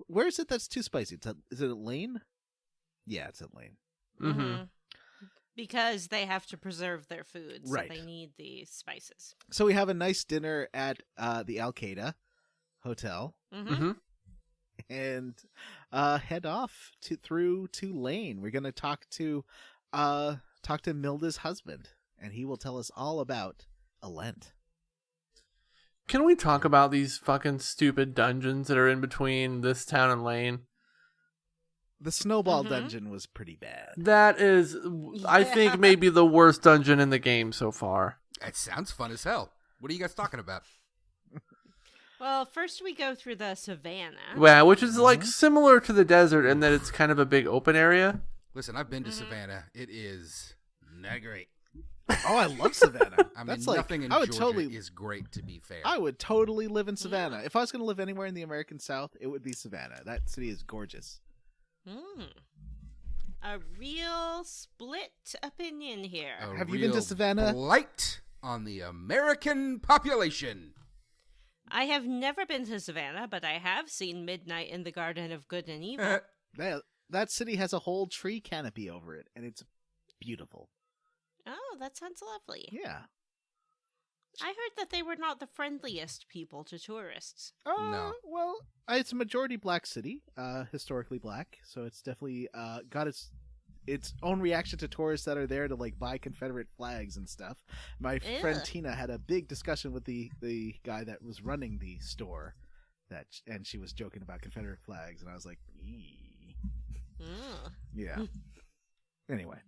Where is it that's too spicy? Is it at Lane? Yeah, it's at Lane. Mm-hmm. Mhm. Because they have to preserve their food, so Right. they need the spices. So we have a nice dinner at the Al-Qaeda hotel, Mm-hmm. Mm-hmm. and head off through to Lane. We're gonna talk to Milda's husband and he will tell us all about Alent. Can we talk about these fucking stupid dungeons that are in between this town and Lane? The snowball dungeon was pretty bad. That is, I think, maybe the worst dungeon in the game so far. That sounds fun as hell. What are you guys talking about? Well, first we go through the savannah. Yeah, which is like similar to the desert in that it's kind of a big open area. Listen, I've been to Savannah. It is not great. Oh, I love Savannah. I mean, That's like, nothing in I would Georgia totally, is great, to be fair. I would totally live in Savannah. If I was going to live anywhere in the American South, it would be Savannah. That city is gorgeous. A real split opinion here. A Have you been to real Savannah? Blight on the American population. I have never been to Savannah, but I have seen Midnight in the Garden of Good and Evil. That city has a whole tree canopy over it, and it's beautiful. Oh, that sounds lovely. Yeah. I heard that they were not the friendliest people to tourists. No. Well, it's a majority black city, historically black, so it's definitely got its own reaction to tourists that are there to like buy Confederate flags and stuff. My friend Tina had a big discussion with the guy that was running the store, and she was joking about Confederate flags, and I was like, eee. Yeah. Anyway,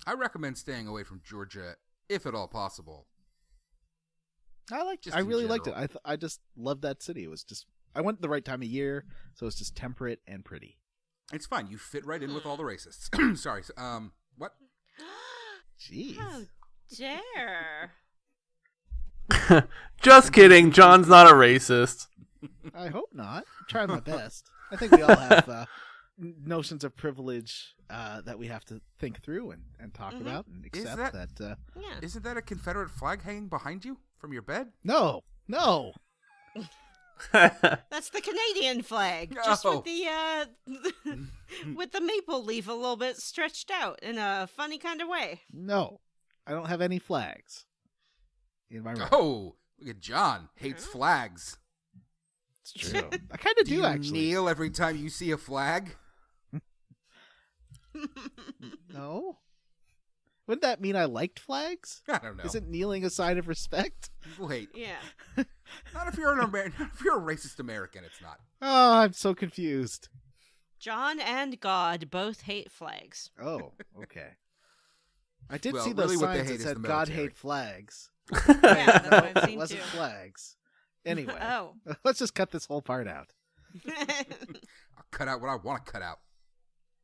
I recommend staying away from Georgia, if at all possible. Just I in really liked it. general. I just loved that city. It was just, I went the right time of year, so it's just temperate and pretty. It's fine. You fit right in with all the racists. Sorry. What? Jeez. How dare. Just kidding. John's not a racist. I hope not. I'm trying my best. I think we all have notions of privilege that we have to think through and talk about and accept that. Yeah. Isn't that a Confederate flag hanging behind you from your bed? No. That's the Canadian flag, just Oh. with the with the maple leaf a little bit stretched out in a funny kind of way. No. I don't have any flags in my room. Oh, look at John. Hates flags. It's true. I kind of Do do you actually. kneel every time you see a flag? No. Wouldn't that mean I liked flags? I don't know. Isn't kneeling a sign of respect? Wait. Yeah. Not if you're if you're a racist American, it's not. Oh, I'm so confused. John and God both hate flags. Oh, okay. I did Well, see those really what they signs hate that is said the God military. hate flags. Yeah, that's what I've it seen wasn't too. flags. Anyway, Oh. let's just cut this whole part out. I'll cut out what I want to cut out.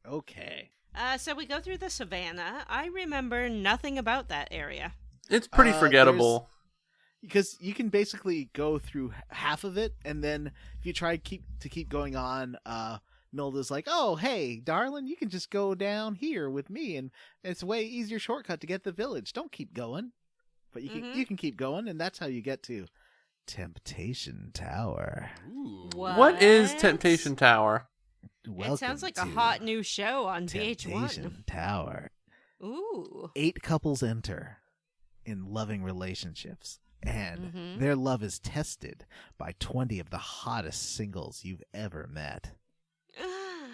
Okay. So we go through the savannah. I remember nothing about that area. It's pretty forgettable. Because you can basically go through half of it, and then if you try to keep going on, Milda's like, "Oh, hey, Darlin, you can just go down here with me, and it's a way easier shortcut to get the village. Don't keep going." But you can keep going, and that's how you get to Temptation Tower. Ooh. What is Temptation Tower? It sounds like a hot new show on VH1. Temptation Tower. Ooh. 8 couples enter in loving relationships, and their love is tested by 20 of the hottest singles you've ever met.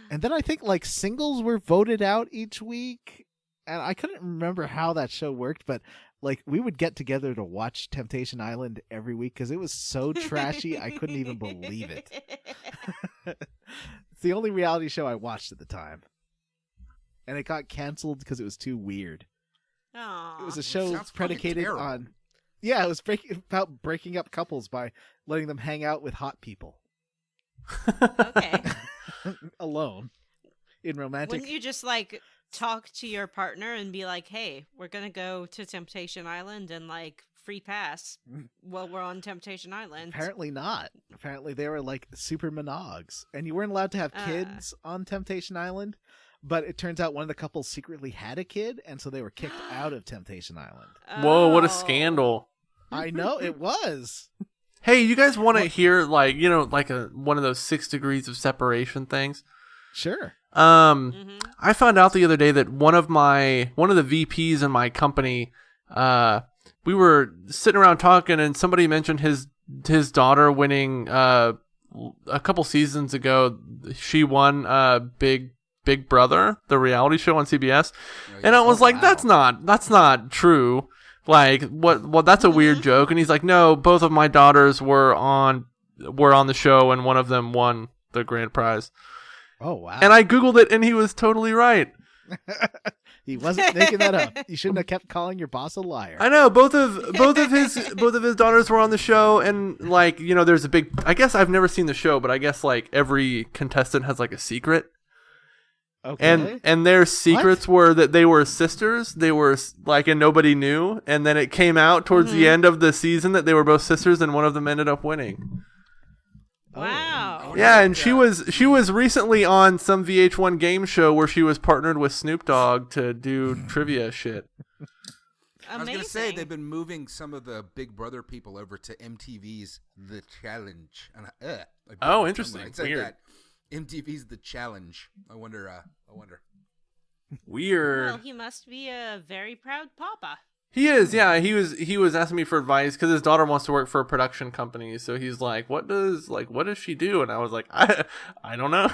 And then I think like singles were voted out each week, and I couldn't remember how that show worked, but like we would get together to watch Temptation Island every week because it was so trashy I couldn't even believe it. It's the only reality show I watched at the time, and it got canceled because it was too weird. Aww. It was a show Sounds fucking predicated terrible. on, yeah, it was about breaking up couples by letting them hang out with hot people Okay. alone in romantic. Wouldn't you just like talk to your partner and be like, "Hey, we're gonna go to Temptation Island and like free pass while we're on Temptation Island"? Apparently not. Apparently they were like super monogs, and you weren't allowed to have kids on Temptation Island. But it turns out one of the couples secretly had a kid, and so they were kicked out of Temptation Island. Whoa, what a Oh. scandal. I know it was. Hey, you guys want to hear like, like one of those 6 degrees of separation things? Sure. I found out the other day that one of the VPs in my company, we were sitting around talking, and somebody mentioned his daughter winning a couple seasons ago. She won a big Big Brother, the reality show on CBS, Oh, and I was like, wow. that's not true. Like, what? That's a weird joke. And he's like, no, both of my daughters were on the show, and one of them won the grand prize. Oh wow! And I googled it, and he was totally right. He wasn't making that up. You shouldn't have kept calling your boss a liar. I know both of his daughters were on the show, and like, you know, there's a big. I guess I've never seen the show, but I guess like every contestant has like a secret. Okay. And their secrets were that they were sisters. They were like, and nobody knew. And then it came out towards the end of the season that they were both sisters, and one of them ended up winning. Wow. Yeah, and she was recently on some VH1 game show where she was partnered with Snoop Dogg to do trivia shit. I was gonna say they've been moving some of the Big Brother people over to MTV's The Challenge. And Oh, interesting. I said Weird. that. MTV's The Challenge. I wonder. Weird. Well, he must be a very proud papa. He is, yeah. He was asking me for advice because his daughter wants to work for a production company. So he's like, "What does she do?" And I was like, "I don't know."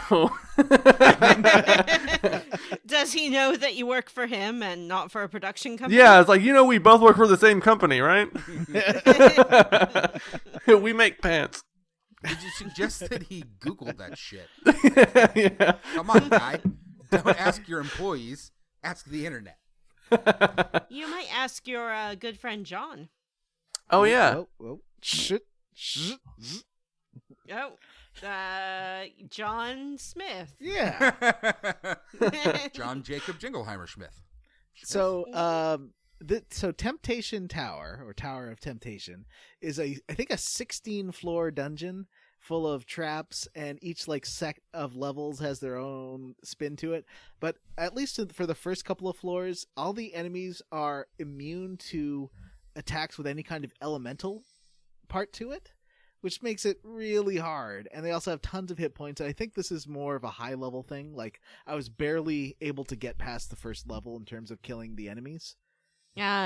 Does he know that you work for him and not for a production company? Yeah, it's like, you know, we both work for the same company, right? We make pants. Did you suggest that he Googled that shit? Yeah. Come on, guy. Don't ask your employees. Ask the internet. You might ask your good friend John. Oh yeah. Oh, shit. Oh, John Smith. Yeah. John Jacob Jingleheimer Smith. So, so Temptation Tower, or Tower of Temptation, is I think a 16-floor dungeon full of traps, and each like set of levels has their own spin to it. But at least for the first couple of floors, all the enemies are immune to attacks with any kind of elemental part to it, which makes it really hard. And they also have tons of hit points. And I think this is more of a high level thing. Like, I was barely able to get past the first level in terms of killing the enemies.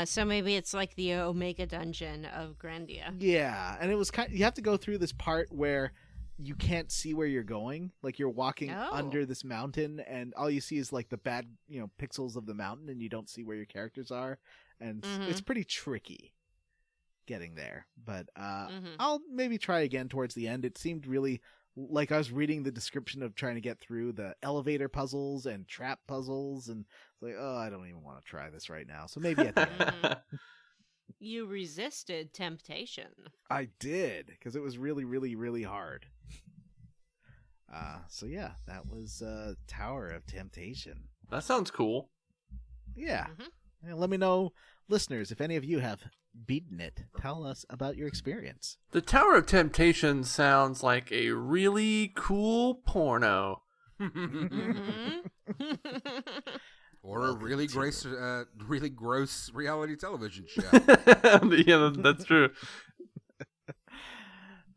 So maybe it's like the Omega Dungeon of Grandia. Yeah, and it was you have to go through this part where you can't see where you're going. Like, you're walking under this mountain, and all you see is like the bad, pixels of the mountain, and you don't see where your characters are, and it's pretty tricky getting there. But I'll maybe try again towards the end. It seemed really like I was reading the description of trying to get through the elevator puzzles and trap puzzles, and like, oh, I don't even want to try this right now. So maybe at the end. You resisted temptation. I did, because it was really, really, really hard. So yeah, that was Tower of Temptation. That sounds cool. Yeah. And let me know, listeners, if any of you have beaten it. Tell us about your experience. The Tower of Temptation sounds like a really cool porno. Or a really gross reality television show. Yeah, that's true.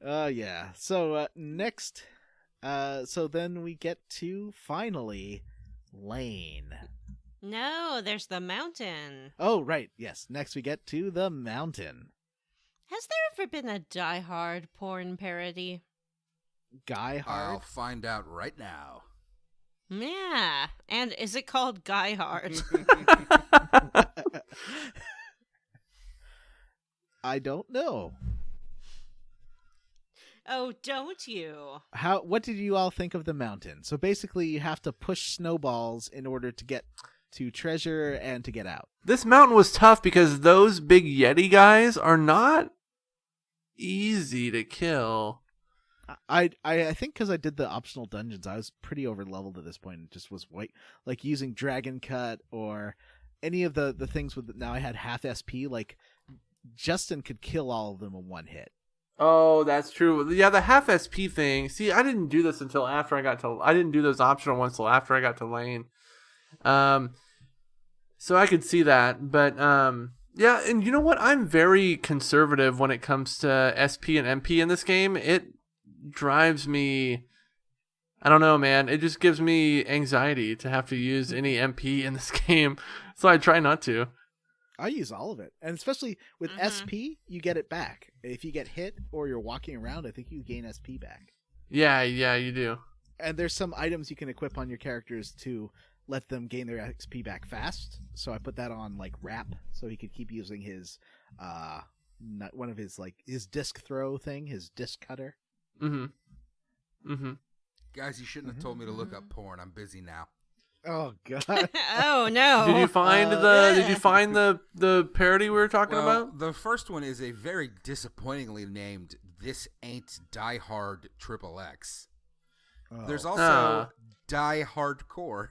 Yeah. So next, so then we get to finally Lane. No, there's the mountain. Oh, right. Yes. Next we get to the mountain. Has there ever been a Die Hard porn parody? Guy Hard. I'll find out right now. Yeah. And is it called Guy Hard? I don't know. Oh, don't you? What did you all think of the mountain? So basically you have to push snowballs in order to get to treasure and to get out. This mountain was tough because those big Yeti guys are not easy to kill. I think because I did the optional dungeons, I was pretty over leveled at this point. It just was like using Dragon Cut or any of the things with. Now I had half SP. Like Justin could kill all of them in one hit. Oh, that's true. Yeah, the half SP thing. See, I didn't do this until after I got to. I didn't do those optional ones till after I got to Lane. So I could see that, but yeah, and you know what? I'm very conservative when it comes to SP and MP in this game. It drives me. I don't know, man. It just gives me anxiety to have to use any MP in this game, so I try not to. I use all of it, and especially with SP, you get it back. If you get hit or you're walking around, I think you gain SP back. Yeah, you do. And there's some items you can equip on your characters to let them gain their XP back fast. So I put that on like Rap, so he could keep using his one of his like his disc throw thing, his disc cutter. Guys, you shouldn't have told me to look up porn. I'm busy now. Oh god. Oh no! Did you find the parody we were talking about? The first one is a very disappointingly named "This Ain't Die Hard XXX." Oh. There's also Die Hardcore.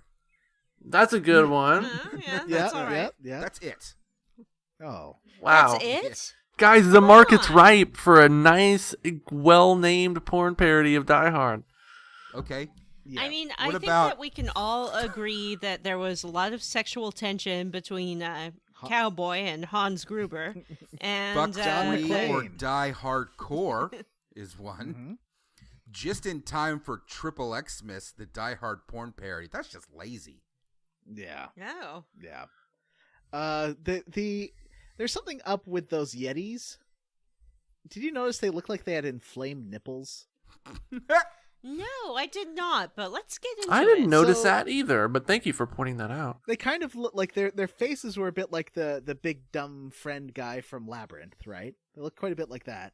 That's a good one. Yeah, Yeah, that's all right. yeah. That's it. Oh. Wow. That's it? Guys, the market's on. ripe for a nice, well-named porn parody of Die Hard. Okay. Yeah. I mean, I What think about- that we can all agree that there was a lot of sexual tension between Cowboy and Hans Gruber. And Buck John Free McClane. or Die Hardcore is one. Mm-hmm. Just in time for XXX, the Die Hard porn parody. That's just lazy. Yeah. Oh. Yeah. There's something up with those Yetis. Did you notice they look like they had inflamed nipples? No, I did not, but let's get into it. I didn't notice So- that either, but thank you for pointing that out. They kind of look like their faces were a bit like the big dumb friend guy from Labyrinth, right? They look quite a bit like that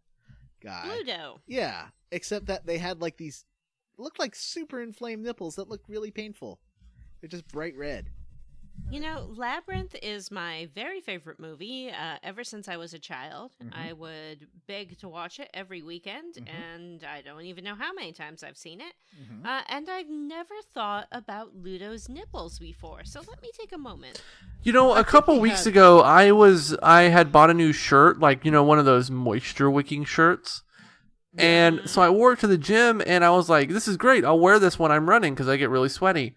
guy. Ludo. Yeah, except that they had like these looked like super inflamed nipples that looked really painful. They're just bright red. You know, Labyrinth is my very favorite movie. Ever since I was a child, I would beg to watch it every weekend, and I don't even know how many times I've seen it. And I've never thought about Ludo's nipples before, so let me take a moment. You know, a couple he weeks had- ago, I had bought a new shirt, like, you know, one of those moisture wicking shirts. And so I wore it to the gym, and I was like, this is great. I'll wear this when I'm running because I get really sweaty.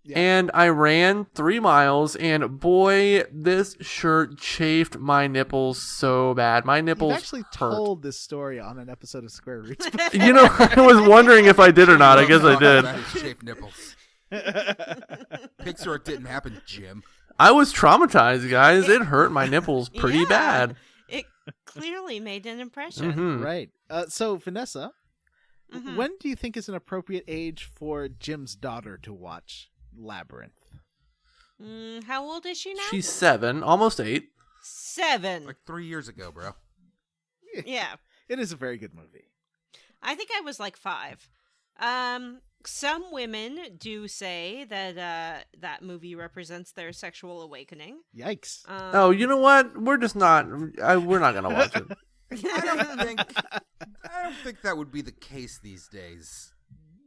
Yeah. And I ran 3 miles, and boy, this shirt chafed my nipples so bad. My nipples You've actually hurt. told this story on an episode of Square Roots. You know, I was wondering if I did or not. I guess I did. That is shaved nipples. Pixar, it didn't happen, Jim. I was traumatized, guys. It hurt my nipples pretty Yeah. bad. It clearly made an impression. Mhm. Right. So, Vanessa, when do you think is an appropriate age for Jim's daughter to watch Labyrinth? How old is she now? She's 7, almost 8. 7. Like 3 years ago, bro. Yeah. It is a very good movie. I think I was like 5. Some women do say that that movie represents their sexual awakening. Yikes. Oh, you know what? We're just not. We're not gonna watch it. I don't think that would be the case these days.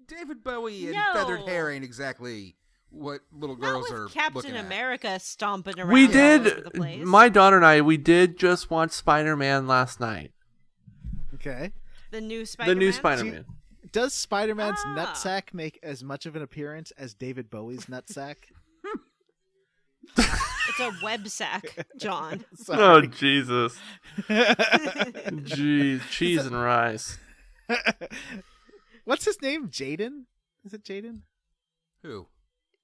David Bowie and feathered No. hair ain't exactly what little Not girls with are Captain looking at. America stomping around We all over the did. place. My daughter and I. We did just watch Spider-Man last night. Okay. The new Spider-Man. The new Spider-Man. Does Spider-Man's Ah. nutsack make as much of an appearance as David Bowie's nutsack? It's a web sack, John. Oh Sorry. Jesus! Jeez, cheese and rice. What's his name? Jaden? Is it Jaden? Who?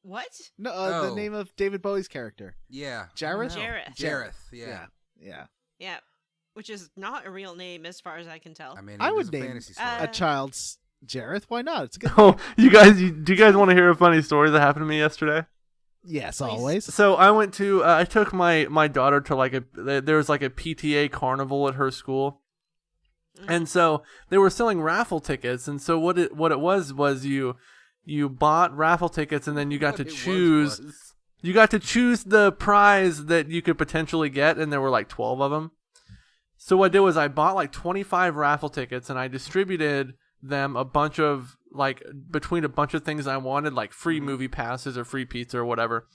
What? No, Oh. the name of David Bowie's character. Yeah. Jareth? I don't know. Jareth. Jareth, yeah. Yeah. Yeah. Which is not a real name as far as I can tell. I mean, I it would is a name fantasy story. A child's Jareth? Why not? It's a good. Oh, you guys! Do you guys want to hear a funny story that happened to me yesterday? Yes, always. So I went to. I took my daughter to like there was like a PTA carnival at her school. And so they were selling raffle tickets, and so what it was you bought raffle tickets, and then you got What to it choose was. you got to choose the prize that you could potentially get, and there were like 12 of them. So what I did was I bought like 25 raffle tickets, and I distributed them a bunch of like between a bunch of things I wanted, like free movie passes or free pizza or whatever.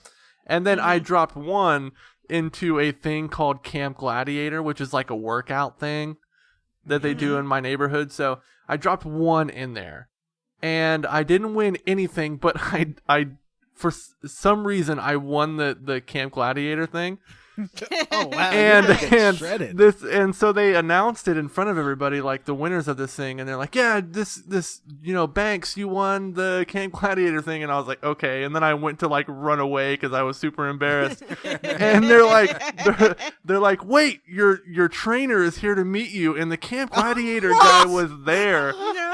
And then I dropped one into a thing called Camp Gladiator, which is like a workout thing that they do in my neighborhood. So I dropped one in there, and I didn't win anything, but I for some reason I won the Camp Gladiator thing. Oh wow! And you're gonna get shredded. and so they announced it in front of everybody, like the winners of this thing, and they're like, yeah, this Banks, you won the Camp Gladiator thing. And I was like, okay. And then I went to like run away because I was super embarrassed. And they're like, wait, your trainer is here to meet you, and the Camp Gladiator guy was there. No.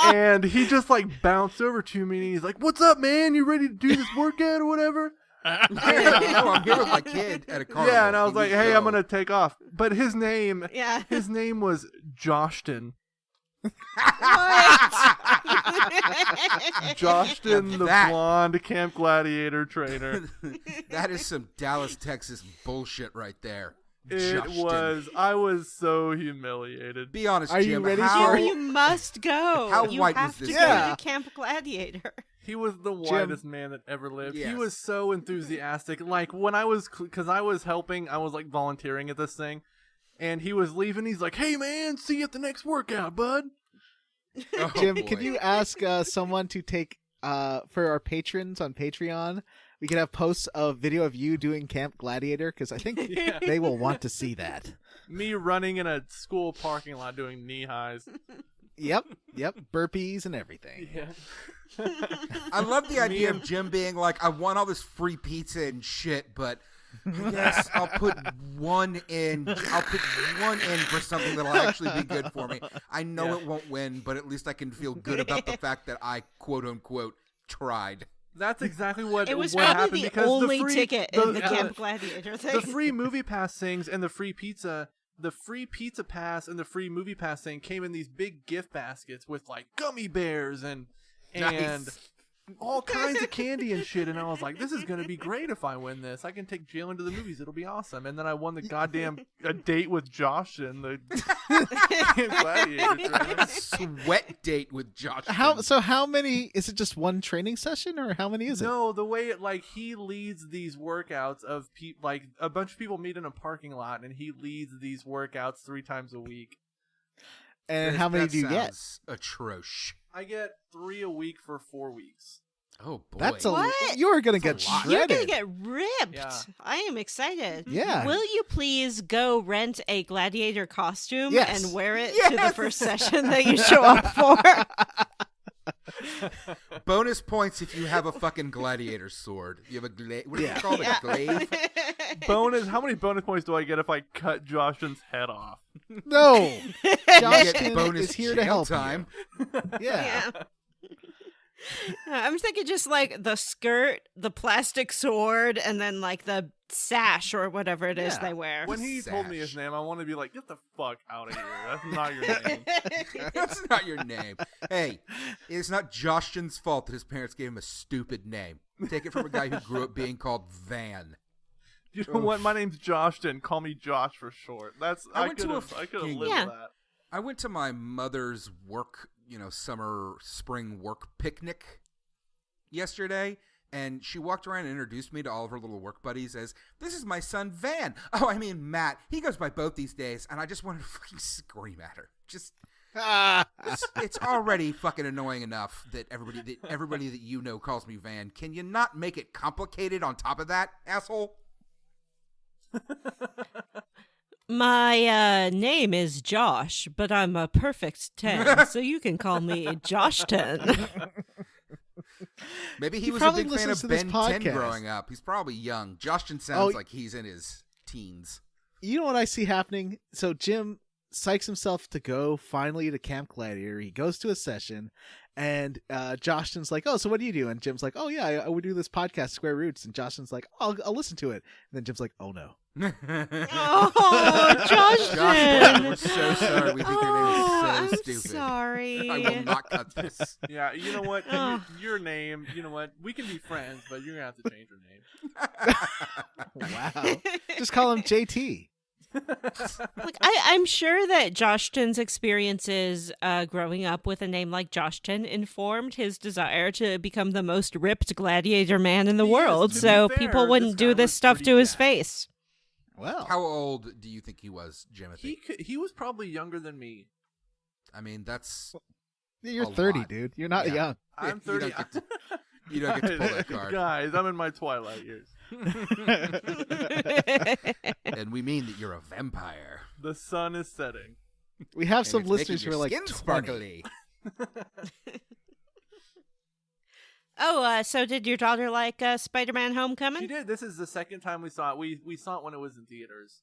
And he just like bounced over to me and he's like, "What's up, man? You ready to do this workout or whatever?" No, I'm here with my kid at a carnival. Yeah, and I was He like, needs to "Hey, I'm go." gonna take off." But his name was Joshton. Joshton, the That- blonde Camp Gladiator trainer. That is some Dallas, Texas bullshit right there. I was so humiliated. Be honest, Are you Jim. ready how, for- You must go. How you white have was this to guy? go to Camp Gladiator. He was the whitest man that ever lived. He Yes. was so enthusiastic. Like when I was, because I was helping, I was like volunteering at this thing, and he was leaving. He's like, "Hey man, see you at the next workout, bud." Oh, Jim, boy. could you ask someone to take for our patrons on Patreon? We could have posts of video of you doing Camp Gladiator because I think Yeah. they will want to see that. Me running in a school parking lot doing knee highs. Yep, burpees and everything. Yeah. I love the idea and- of Jim being like, "I want all this free pizza and shit, but yes, I'll put one in. I'll put one in for something that'll actually be good for me. I know it won't win, but at least I can feel good about the fact that I quote unquote tried." That's exactly what It was what happened probably the because only the free, ticket the, in the Camp Gladiator thing. the free movie pass things and the free pizza pass and the free movie pass thing came in these big gift baskets with like gummy bears and Nice. all kinds of candy and shit. And I was like, this is gonna be great if I win this. I can take Jalen to the movies. It'll be awesome. And then I won the goddamn a date with Josh and the Gladiator trainer. Sweat date with Josh. How many is it? Just one training session, or how many is it? No, the way it like he leads these workouts of like a bunch of people meet in a parking lot and he leads these workouts 3 times a week. And how many do you get? Atrocious. I get 3 a week for 4 weeks. Oh boy. That's What? You're gonna That's get a lot. You're shredded. gonna get ripped. Yeah. I am excited. Yeah. Will you please go rent a gladiator costume Yes. and wear it to the first session that you show up for? Bonus points if you have a fucking gladiator sword. You have a what do you call it? A glaive? How many bonus points do I get if I cut Josh's head off? No, You get Joshton bonus is here jail to help time. you. Yeah. I'm thinking just like the skirt, the plastic sword, and then like the sash or whatever it is Yeah. they wear. When he told me his Sash. name, I want to be like, get the fuck out of here. That's not your name. That's not your name. Hey, it's not Joshton's fault that his parents gave him a stupid name. Take it from a guy who grew up being called Van. You know what? My name's Joshton. Call me Josh for short. I went could to a have lived fucking- with Yeah. that. I went to my mother's work, spring work picnic yesterday, and she walked around and introduced me to all of her little work buddies as, "This is my son, Van." Oh, I mean, Matt. He goes by both these days, and I just wanted to fucking scream at her. Just, it's already fucking annoying enough that everybody that you know calls me Van. Can you not make it complicated on top of that, asshole? My name is Josh, but I'm a perfect 10, so you can call me Joshton. Maybe he He was a probably big fan listens of to this Ben 10 podcast. growing up. He's probably young. Joshton sounds Oh, like he's in his teens. You know what I see happening? So Jim psychs himself to go finally to Camp Gladiator. He goes to a session, and Joshton's like, "Oh, so what do you do?" And Jim's like, "Oh yeah, I would do this podcast, Square Roots." And Joshton's like, "I'll listen to it." And then Jim's like, "Oh no." Oh, Joshton! We're so sorry. We think your name is so I'm stupid. sorry. I will not cut this. Yeah, you know what? Ugh. Your name, you know what? We can be friends, but you're going to have to change your name. Wow. Just call him JT. Like I'm sure that Joshton's experiences growing up with a name like Joshton informed his desire to become the most ripped gladiator man in the He is, world, to be so fair, people this wouldn't do guy this was stuff pretty to his jacked. face. Well, How old do you think he was, Jimothy? He was probably younger than me. I mean, that's... you're a 30, lot. dude. You're not Yeah. young. I'm You 30. don't get to- You don't get to pull that card. Guys, I'm in my twilight years. And we mean that you're a vampire. The sun is setting. We have And some it's making listeners who your are like skin 20. sparkly. Oh, so did your daughter like Spider-Man She Homecoming? did. This is the second time we saw it. We saw it when it was in theaters.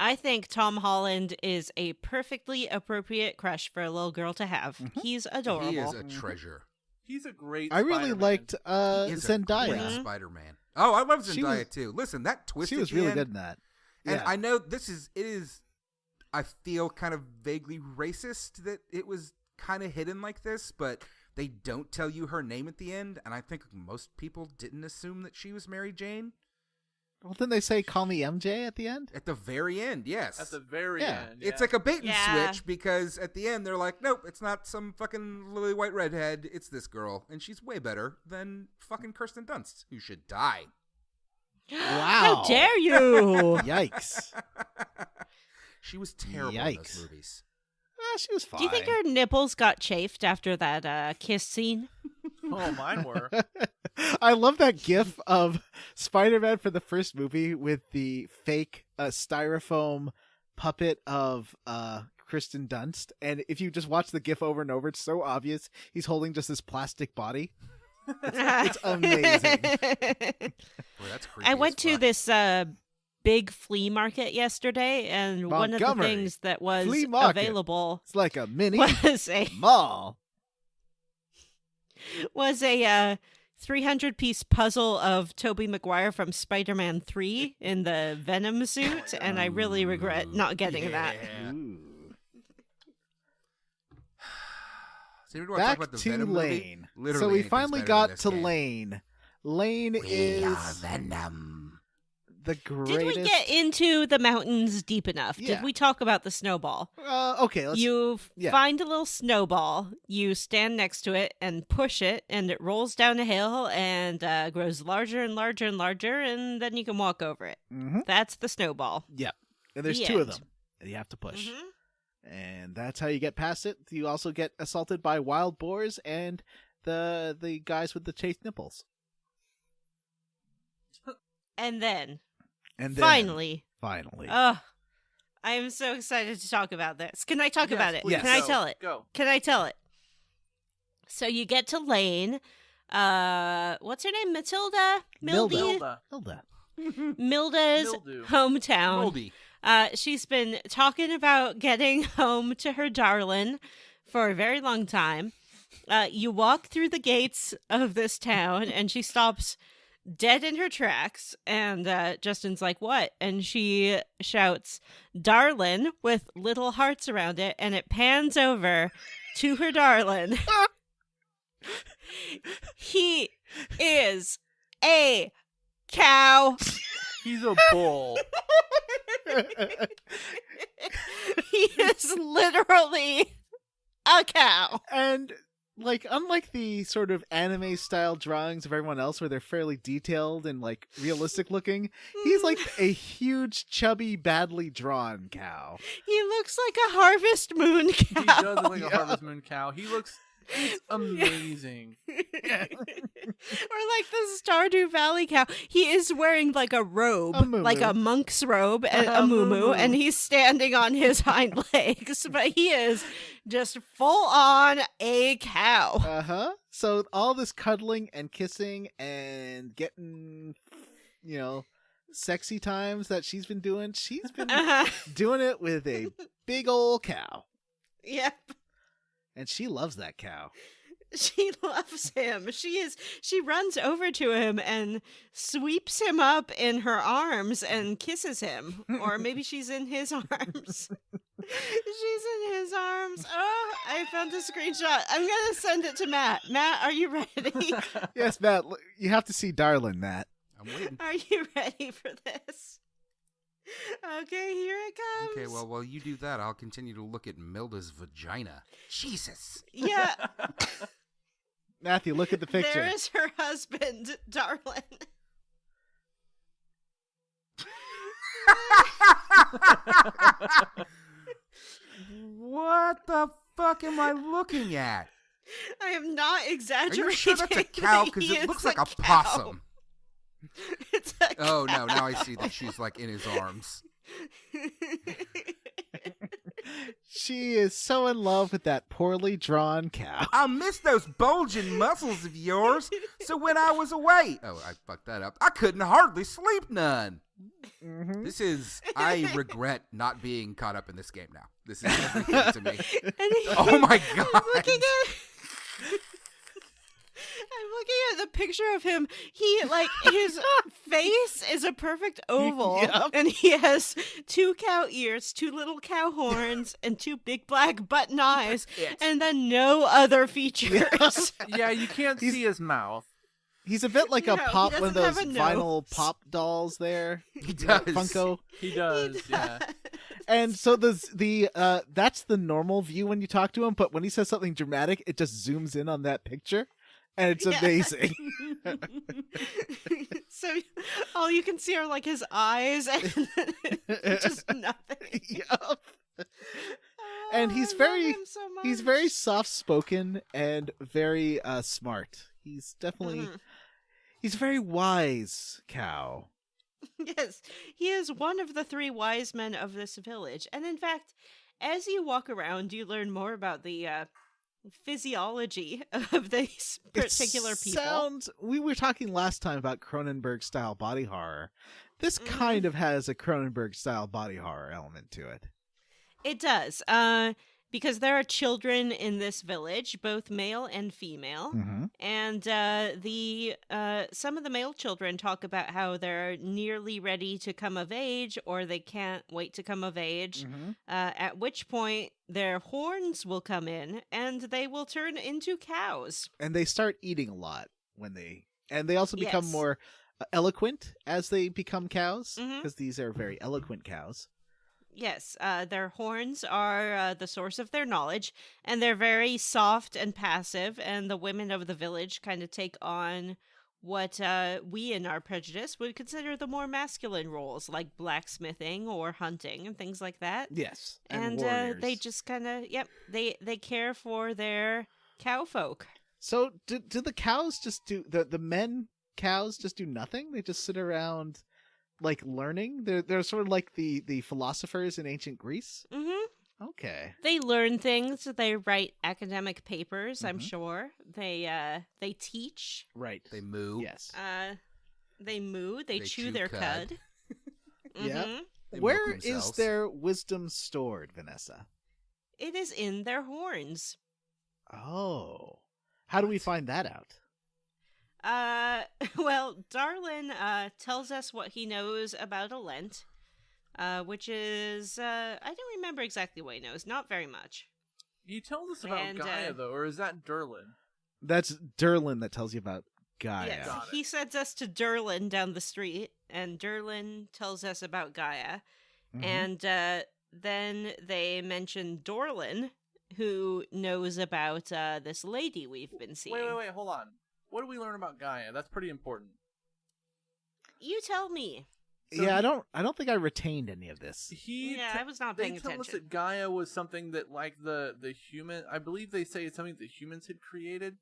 I think Tom Holland is a perfectly appropriate crush for a little girl to have. He's adorable. He is a treasure. He's a great I really Spider-Man. liked He is a Zendaya. great Mhm. Spider-Man. Oh, I love She Zendaya was- too. Listen, that twist She at was the really end, good in that. and Yeah. I know it is. I feel kind of vaguely racist that it was kind of hidden like this, but they don't tell you her name at the end, and I think most people didn't assume that she was Mary Jane Well, didn't they say "Call me MJ" at the end? at the very end. Yes, At the very Yeah. end. it's like a bait and Yeah. switch because at the end they're like, nope, it's not some fucking lily white redhead. It's this girl, and she's way better than fucking Kirsten Dunst, who should die. Wow. How dare you? Yikes. She was terrible in those Yikes. movies. She was fine. Do you think her nipples got chafed after that kiss scene? Oh, mine were. I love that gif of Spider-Man for the first movie with the fake styrofoam puppet of Kristen Dunst. And if you just watch the gif over and over, it's so obvious he's holding just this plastic body. It's amazing. Boy, that's creepy. I as went to fuck. this big flea market yesterday, and one of the Montgomery things that was Flea Market. available It's like a mini was a mall. 300-piece puzzle of Tobey Maguire from Spider-Man 3 in the Venom suit, and I really regret not getting that. Yeah. Ooh. So we want to talk Back about the to Venom movie? Lane. Literally So we anything's finally better got than this to game. Lane. Lane is Venom. the Did greatest. we get into the mountains deep enough? Yeah. Did we talk about the snowball? Okay, let's. You yeah. find a little snowball, you stand next to it and push it, and it rolls down a hill and grows larger and larger and larger, and then you can walk over it. Mhm. That's the snowball. Yep. And there's The two of end. them, and you have to push. Mhm. And that's how you get past it. You also get assaulted by wild boars and the guys with the chafed nipples. And then, And then, finally, finally, I am so excited to talk about this. Can I talk Yes, about it? please, Can I go, tell it? Go. Can I tell it? So you get to Lane. What's her name? Matilda? Milda. Hilda. Hilda. Milda's Mildew. hometown. Moldy. She's been talking about getting home to her Darlin for a very long time. You walk through the gates of this town, and she stops dead in her tracks. And Justin's like, "What?" And she shouts, "Darlin," with little hearts around it, and it pans over to her Darlin. He is a cow. He's a bull. He is literally a cow. And like, unlike the sort of anime style drawings of everyone else, where they're fairly detailed and like realistic looking, he's like a huge, chubby, badly drawn cow. He looks like a Harvest Moon He cow. does look like Yeah. a Harvest Moon cow. He looks it's amazing. Or like the Stardew Valley cow. He is wearing like a robe, A muumuu. like a monk's robe, and a A muumuu, muumuu. and he's standing on his hind legs. But he is just full on a cow. So all this cuddling and kissing and getting, sexy times that she's been doing, she's been doing it with a big old cow. Yep. And she loves that cow. She loves him. She runs over to him and sweeps him up in her arms and kisses him. Or maybe she's in his arms. She's in his arms. Oh, I found a screenshot. I'm going to send it to Matt. Matt, are you ready? Yes, Matt, you have to see Darlin, Matt. I'm waiting. Are you ready for this? Okay, here it comes. Okay, well, while you do that, I'll continue to look at Milda's vagina. Jesus. Yeah, Matthew, look at the picture. there is her husband, Darlin. What the fuck am I looking at? I am not Are exaggerating. you sure that's a cow? Because He it is looks like a cow. possum. It's a Oh, cow. no, now I see that she's like in his arms. She is so in love with that poorly drawn cow. I miss those bulging muscles of yours. So when I was away, oh, I fucked that up. I couldn't hardly sleep none. Mhm. This is. I regret not being caught up in this game now. This is everything to me. Oh my god! I'm looking at the picture of him. His face is a perfect oval, Yep. and he has 2 cow ears, 2 little cow horns, and 2 big black button eyes, and then no other features. Yeah, you can't see his mouth. He's a bit like No, a he pop, one of doesn't those have a vinyl nose. pop dolls there. He does. Funko. He does, yeah. And so that's the normal view when you talk to him, but when he says something dramatic, it just zooms in on that picture, and it's Yeah. amazing. So all you can see are like his eyes and just nothing. Yup. And Oh, he's I love very- him so He's very much. soft spoken and very smart. He's definitely Mhm. he's a very wise cow. Yes, he is one of the 3 wise men of this village. And in fact, as you walk around, you learn more about the physiology of these particular people. We were talking last time about Cronenberg style body horror. This Mhm. kind of has a Cronenberg style body horror element to it. It does, because there are children in this village, both male and female. Mm-hmm. And some of the male children talk about how they're nearly ready to come of age, or they can't wait to come of age. Mm-hmm. At which point their horns will come in, and they will turn into cows. And they start eating a lot and they also become Yes. more eloquent as they become cows, Mhm. because these are very eloquent cows. Yes, their horns are the source of their knowledge, and they're very soft and passive. And the women of the village kind of take on what we in our prejudice would consider the more masculine roles, like blacksmithing or hunting and things like that. Yes, And warriors. they just kind of, they care for their cow folk. So do the cows just do the men cows just do nothing? They just sit around like learning? They're sort of like the philosophers in ancient Greece. Hmm. Okay. They learn things. They write academic papers. I'm Mhm. sure they teach. Right. They moo. Yes. They moo. They They chew chew their cud. cud. Yep. Mhm. They Where milk is themselves. their wisdom stored, Vanessa? It is in their horns. Oh. How do we find that out? Well, Darlin tells us what he knows about a Lent, which is I don't remember exactly what he knows. Not very much. He tells us about And, Gaia, though, or is that Darlin? That's Darlin that tells you about Gaia. Yes, Got it. he sends us to Darlin down the street, and Darlin tells us about Gaia. Mhm. And then they mention Dorlin, who knows about this lady we've been seeing. Wait, hold on. What do we learn about Gaia? That's pretty important. You tell me. So Yeah, I don't think I retained any of this. I was not They paying tell us attention. that Gaia was something that, like, the human... I believe they say it's something that humans had created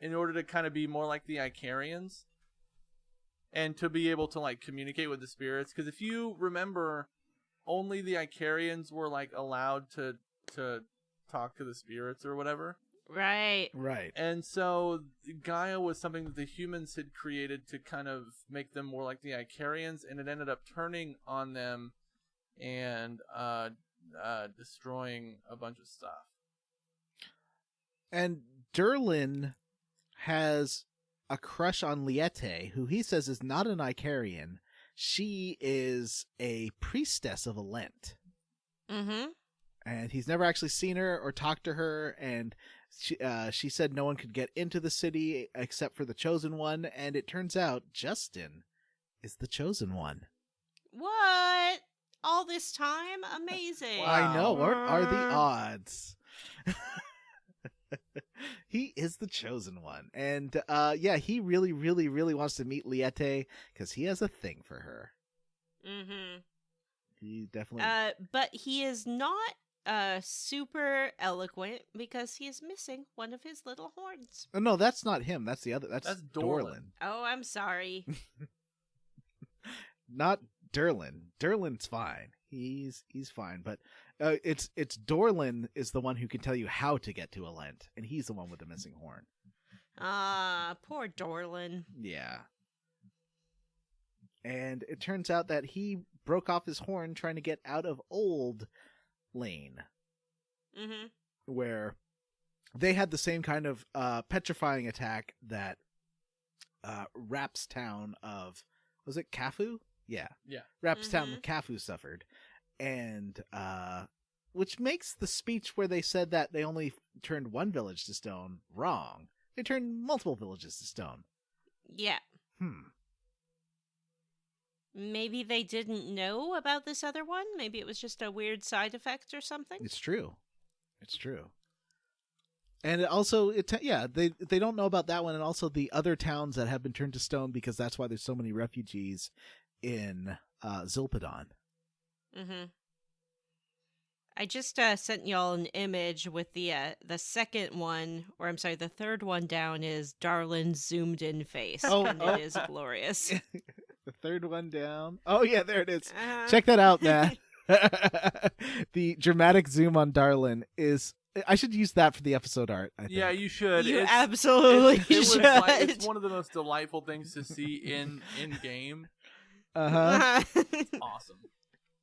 in order to kind of be more like the Icarians and to be able to, like, communicate with the spirits. Because if you remember, only the Icarians were, like, allowed to talk to the spirits or whatever. Right. Right. And so Gaia was something that the humans had created to kind of make them more like the Icarians, and it ended up turning on them and destroying a bunch of stuff. And Darlin has a crush on Liette, who he says is not an Icarian. She is a priestess of a Lent. Mm-hmm. And he's never actually seen her or talked to her, and she said no one could get into the city except for the chosen one, and it turns out Justin is the chosen one. What? All this time? Amazing. I know. What are the Wow. odds? He is the chosen one. And yeah, he really, really, really wants to meet Liette because he has a thing for her. Mm-hmm. He definitely... But he is not super eloquent because he is missing one of his little horns. Oh, no, that's not him. That's the other. That's That's Darlin. Dorlin. Oh, I'm sorry. Not Darlin. Darlin's fine. He's fine. But it's Darlin is the one who can tell you how to get to a Lent, and he's the one with the missing horn. Ah, poor Dorlin. Yeah. And it turns out that he broke off his horn trying to get out of Old Lane, Mm-hmm. where they had the same kind of petrifying attack that Rap's town of, was it Cafu? Yeah. Rap's town of Cafu suffered. And which makes the speech where they said that they only turned one village to stone wrong. They turned multiple villages to stone. Yeah. Maybe they didn't know about this other one. Maybe it was just a weird side effect or something. It's true. And also, they don't know about that one, and also the other towns that have been turned to stone, because that's why there's so many refugees in Zilpidon. Mm-hmm. I just sent y'all an image with the second one, or I'm sorry, the third one down is Darlin's zoomed in face, and it is glorious. The third one down. Oh yeah, there it is. Uh-huh. Check that out, Matt. The dramatic zoom on Darlin is. I should use that for the episode art. I think. Yeah, you should. You absolutely should. It's one of the most delightful things to see in game. It's Awesome.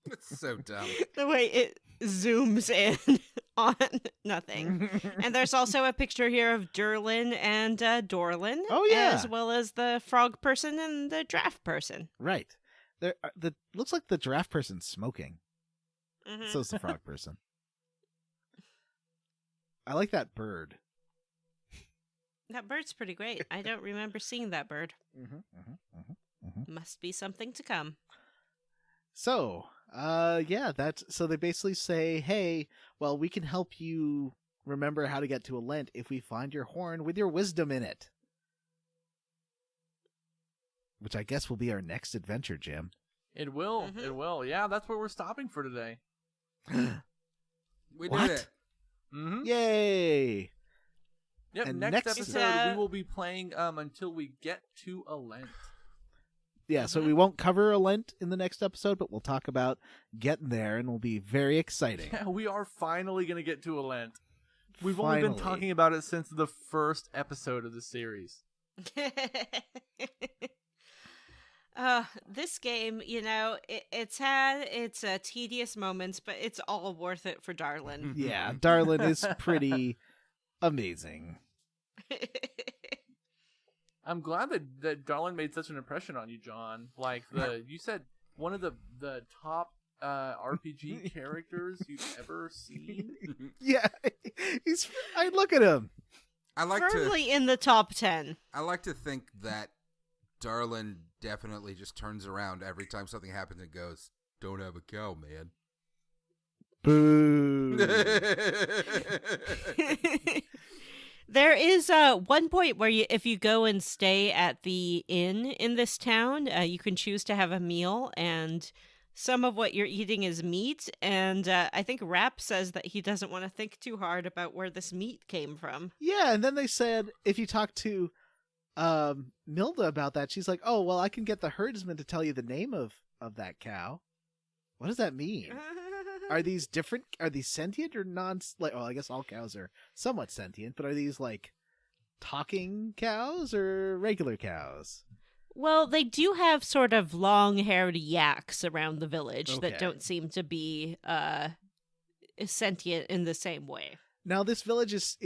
It's so dumb. The way it zooms in on nothing. And there's also a picture here of Darlin and Dorlin. Oh, yeah. As well as the frog person and the giraffe person. Right. There. Looks like the giraffe person's smoking. Mhm. So's the frog person. I like that bird. That bird's pretty great. I don't remember seeing that bird. Must be something to come. So, so they basically say, hey, well, we can help you remember how to get to Alent if we find your horn with your wisdom in it. Which I guess will be our next adventure, Jim. It will. Mhm. It will. Yeah, that's where we're stopping for today. We What? did it. Mm-hmm. Yay! Yep. And Next next- episode, we will be playing until we get to Alent. Yeah, so we won't cover Alent in the next episode, but we'll talk about getting there, and it'll be very exciting. Yeah, we are finally going to get to Alent. We've only been Finally. talking about it since the first episode of the series. This game, it's had its tedious moments, but it's all worth it for Darlin. Yeah, Darlin is pretty amazing. I'm glad that Darlin made such an impression on you, John. Like you said, one of the top RPG characters you've ever seen. Yeah, I look at him. I like Firmly in the top 10. I like to think that Darlin definitely just turns around every time something happens and goes, "Don't have a cow, man." Boo. There is one point where if you go and stay at the inn in this town, you can choose to have a meal, and some of what you're eating is meat. And I think Rap says that he doesn't want to think too hard about where this meat came from. Yeah, and then they said if you talk to Milda about that, she's like, "Oh, well, I can get the herdsman to tell you the name of that cow." What does that mean? Are these different? Are these sentient or non? Like, well, I guess all cows are somewhat sentient, but are these like talking cows or regular cows? Well, they do have sort of long-haired yaks around the village Okay. that don't seem to be sentient in the same way. Now, this village is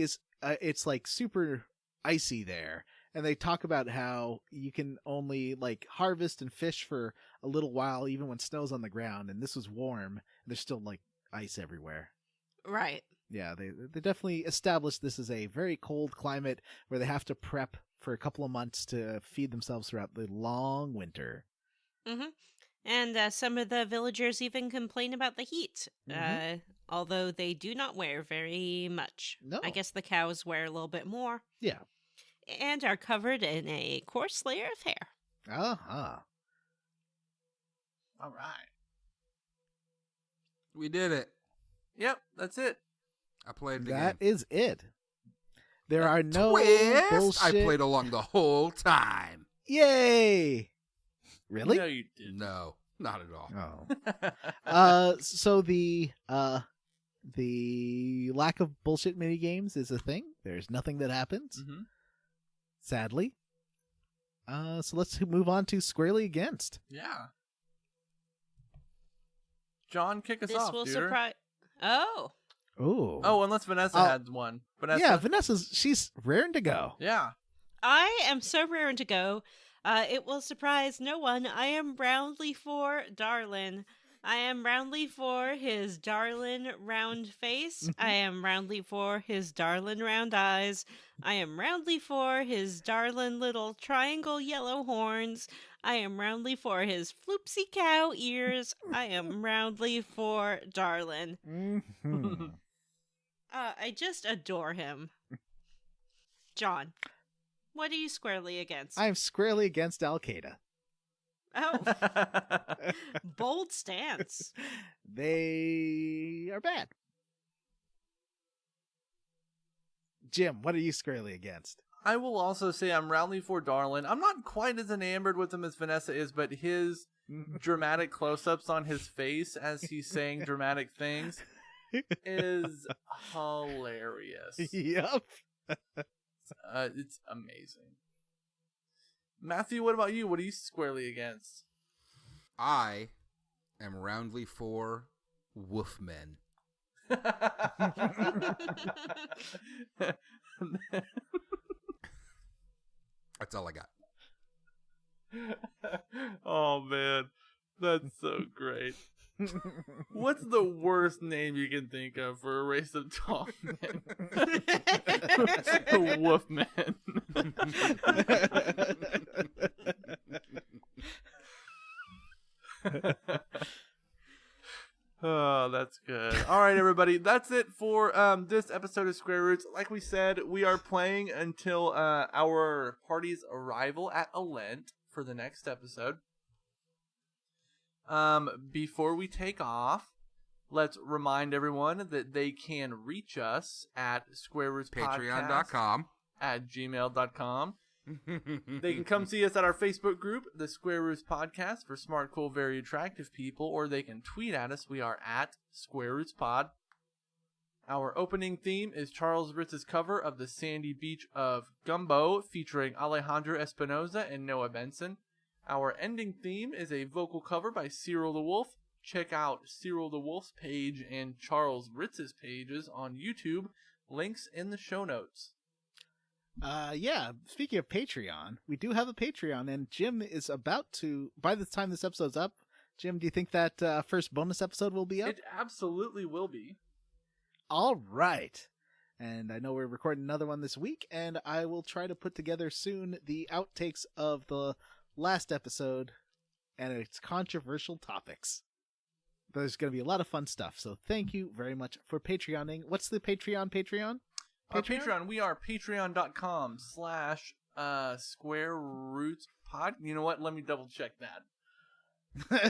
it's like super icy there, and they talk about how you can only like harvest and fish for a little while, even when snow's on the ground. And this was warm, and there's still like ice everywhere. Right. Yeah, they definitely established this as a very cold climate where they have to prep for a couple of months to feed themselves throughout the long winter. Mm-hmm. And some of the villagers even complain about the heat, although they do not wear very much. No. I guess the cows wear a little bit more. Yeah. And are covered in a coarse layer of hair. Uh-huh. All right. We did it. Yep, that's it. I played the That game. is it. There are no Twist! bullshit. I played along the whole time. Yay! Really? No, you didn't. No, not at all. Oh. So the lack of bullshit mini games is a thing. There's nothing that happens. Mhm. Sadly. So let's move on to Squarely Against. Yeah. John, kick us This off, will dude. surprise. Oh. Ooh. Oh, unless Vanessa had one. Vanessa? Yeah, she's raring to go. Yeah. I am so raring to go. It will surprise no one. I am roundly for Darlin. I am roundly for his Darlin round face. I am roundly for his Darlin round eyes. I am roundly for his Darlin little triangle yellow horns. I am roundly for his floopsy cow ears. I am roundly for Darlin. Mm-hmm. I just adore him. John, what are you squarely against? I'm squarely against Al Qaeda. Oh, bold stance. They are bad. Jim, what are you squarely against? I will also say I'm roundly for Darlin. I'm not quite as enamored with him as Vanessa is, but his dramatic close-ups on his face as he's saying dramatic things is hilarious. Yep. It's amazing. Matthew, what about you? What are you squarely against? I am roundly for Wolfmen. That's all I got. Oh man, that's so great. What's the worst name you can think of for a race of tall men? Wolfmen. Oh, that's good. All right, everybody. That's it for this episode of Square Roots. Like we said, we are playing until our party's arrival at Alent for the next episode. Before we take off, let's remind everyone that they can reach us at Patreon.com. @gmail.com. They can come see us at our Facebook group, the Square Roots Podcast, for smart, cool, very attractive people, or they can tweet at us. We are at Square Roots Pod. Our opening theme is Charles Ritz's cover of The Sandy Beach of Gumbo, featuring Alejandro Espinoza and Noah Benson. Our ending theme is a vocal cover by Cyril the Wolf. Check out Cyril the Wolf's page and Charles Ritz's pages on YouTube. Links in the show notes. Yeah, speaking of Patreon, we do have a Patreon, and Jim is about to, by the time this episode's up, Jim, do you think that first bonus episode will be up? It absolutely will be. All right. And I know we're recording another one this week, and I will try to put together soon the outtakes of the last episode and its controversial topics. There's going to be a lot of fun stuff, so thank you very much for Patreoning. What's the Patreon? Our Patreon, we are patreon.com/Square Roots Pod. You know what? Let me double check that. I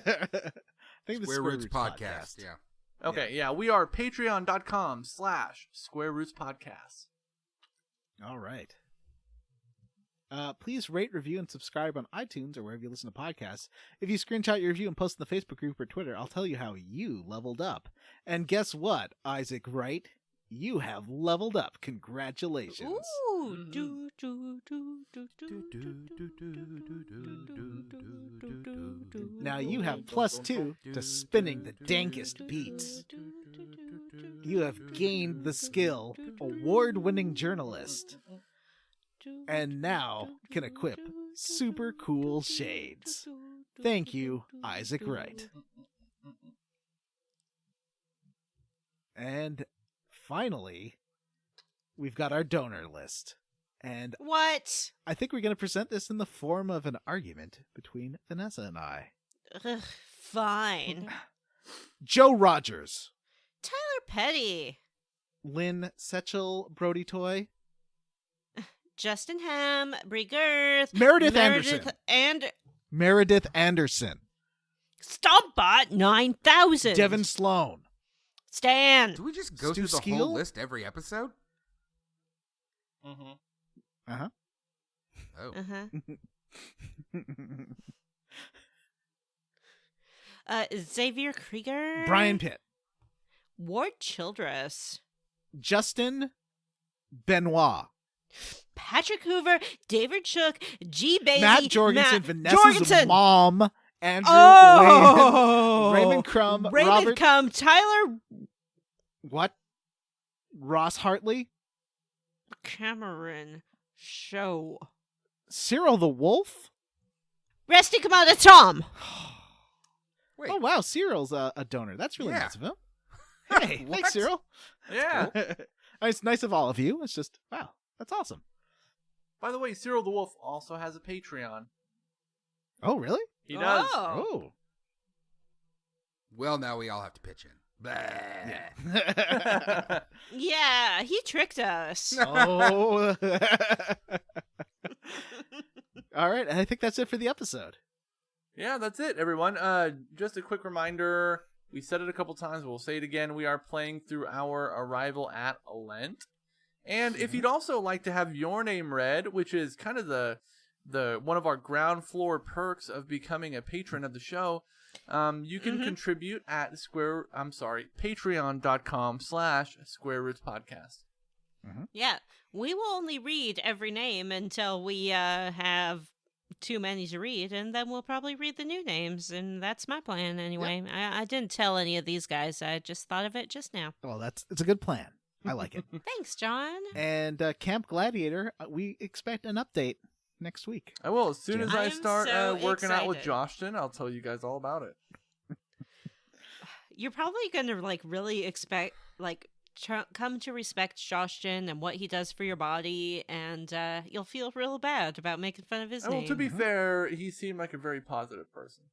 think Square Roots Podcast. Yeah. Okay, yeah, we are patreon.com/Square Roots Podcast. All right. Please rate, review, and subscribe on iTunes or wherever you listen to podcasts. If you screenshot your review and post in the Facebook group or Twitter, I'll tell you how you leveled up. And guess what, Isaac Wright? You have leveled up. Congratulations. Ooh. Now you have +2 to spinning the dankest beats. You have gained the skill award-winning journalist. And now can equip super cool shades. Thank you, Isaac Wright. And finally, we've got our donor list. And What? I think we're going to present this in the form of an argument between Vanessa and I. Ugh, fine. Joe Rogers, Tyler Petty. Lynn Setchell, Brody Toy, Justin Ham, Brie Girth, Meredith Anderson. and Meredith Anderson, Stompbot 9000. Devin Sloan, Stan. Do we just go Stu through the Skeel? whole list every episode? Mm-hmm. Uh-huh. Oh. Xavier Krieger. Brian Pitt, Ward Childress. Justin Benoit, Patrick Hoover, David Shook, G. Bailey, Matt Jorgensen, Matt Vanessa's Jorgensen. mom, Andrew Oh, Raymond Crumb, Raymond Robert. Crumb, Tyler What? Ross Hartley, Cameron Show, Cyril the Wolf. Rusty Kamada Tom. Wait, Oh wow, Cyril's a donor. That's really Yeah. nice of him. Hey, What? thanks, Cyril. Yeah. It's nice of all of you. It's just wow, that's awesome. By the way, Cyril the Wolf also has a Patreon. Oh really? He does. Oh. well, now we all have to pitch in. Blah. Yeah. Yeah, he tricked us. Oh. All right, I think that's it for the episode. Yeah, that's it, everyone. Just a quick reminder. We said it a couple times. We'll say it again. We are playing through our Arrival at Lent. And if you'd also like to have your name read, which is kind of the one of our ground floor perks of becoming a patron of the show, you can contribute at patreon.com/Square Roots Podcast. Yeah, we will only read every name until we have too many to read, and then we'll probably read the new names, and that's my plan anyway. I didn't tell any of these guys. I just thought of it just now. Well, it's a good plan. I like it. Thanks, John. And Camp Gladiator, we expect an update next week. I will. As soon as I I am start so working out with excited. Joshin, I'll tell you guys all about it. You're probably going to really expect come to respect Joshin and what he does for your body, and you'll feel real bad about making fun of his Well, name. to be fair, he seemed like a very positive person.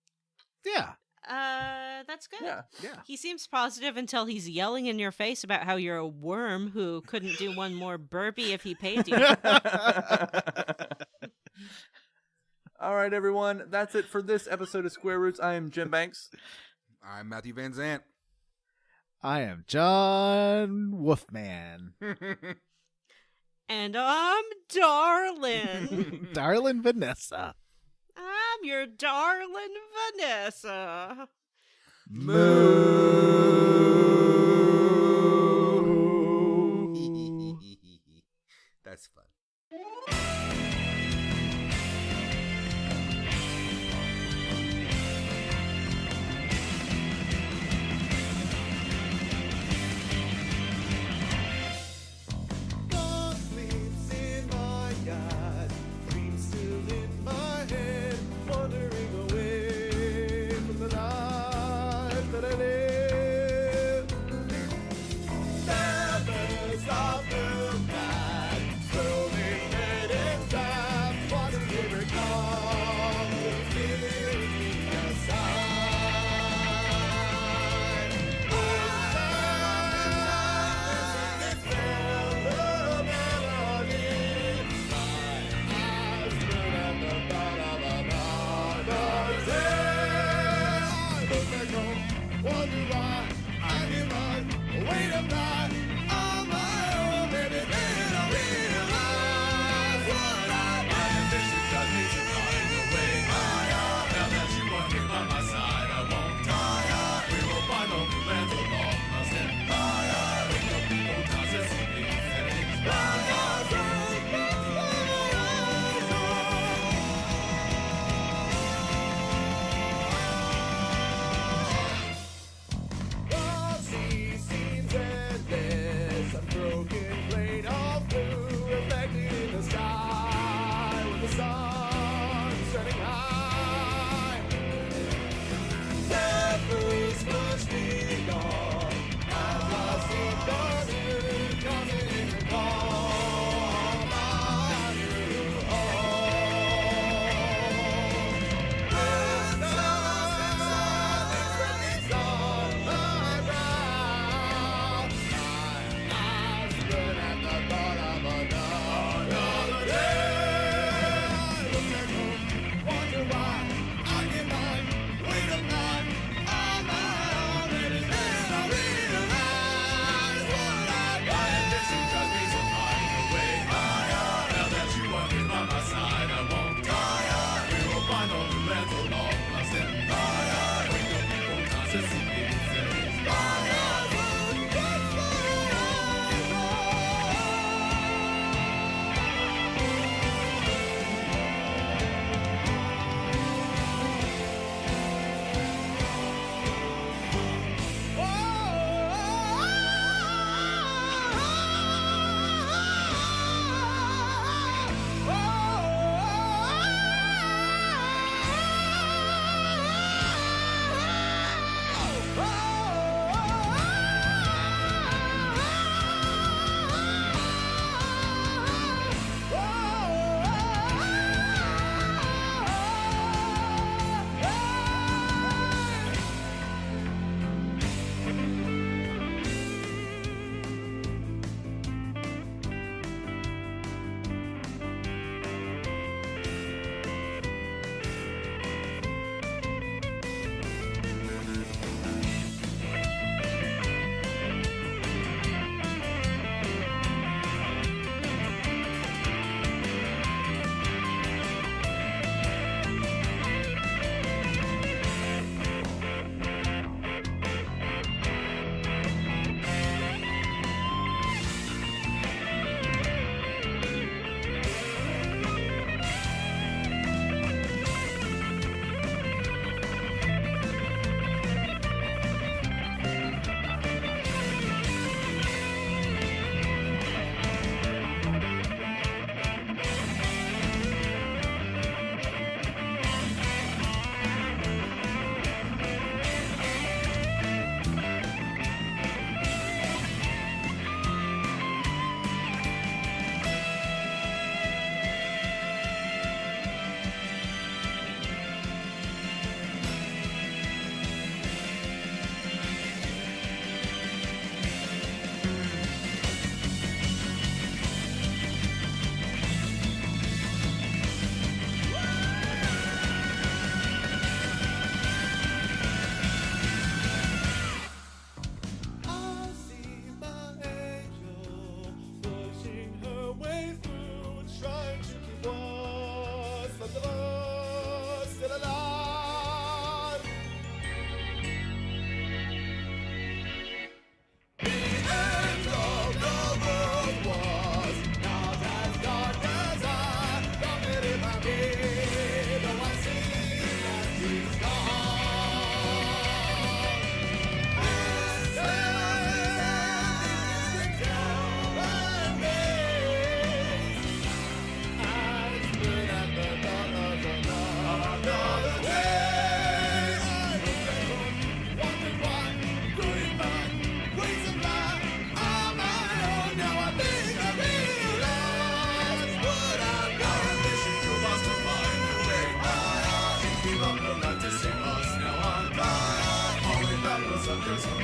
Yeah. That's good. Yeah. He seems positive until he's yelling in your face about how you're a worm who couldn't do one more burpee if he paid you. All right, everyone. That's it for this episode of Square Roots. I am Jim Banks. I'm Matthew Van Zant. I am John Wolfman. And I'm Darlin. Darlin Vanessa. I'm your Darlin Vanessa. That's fun. Christmas.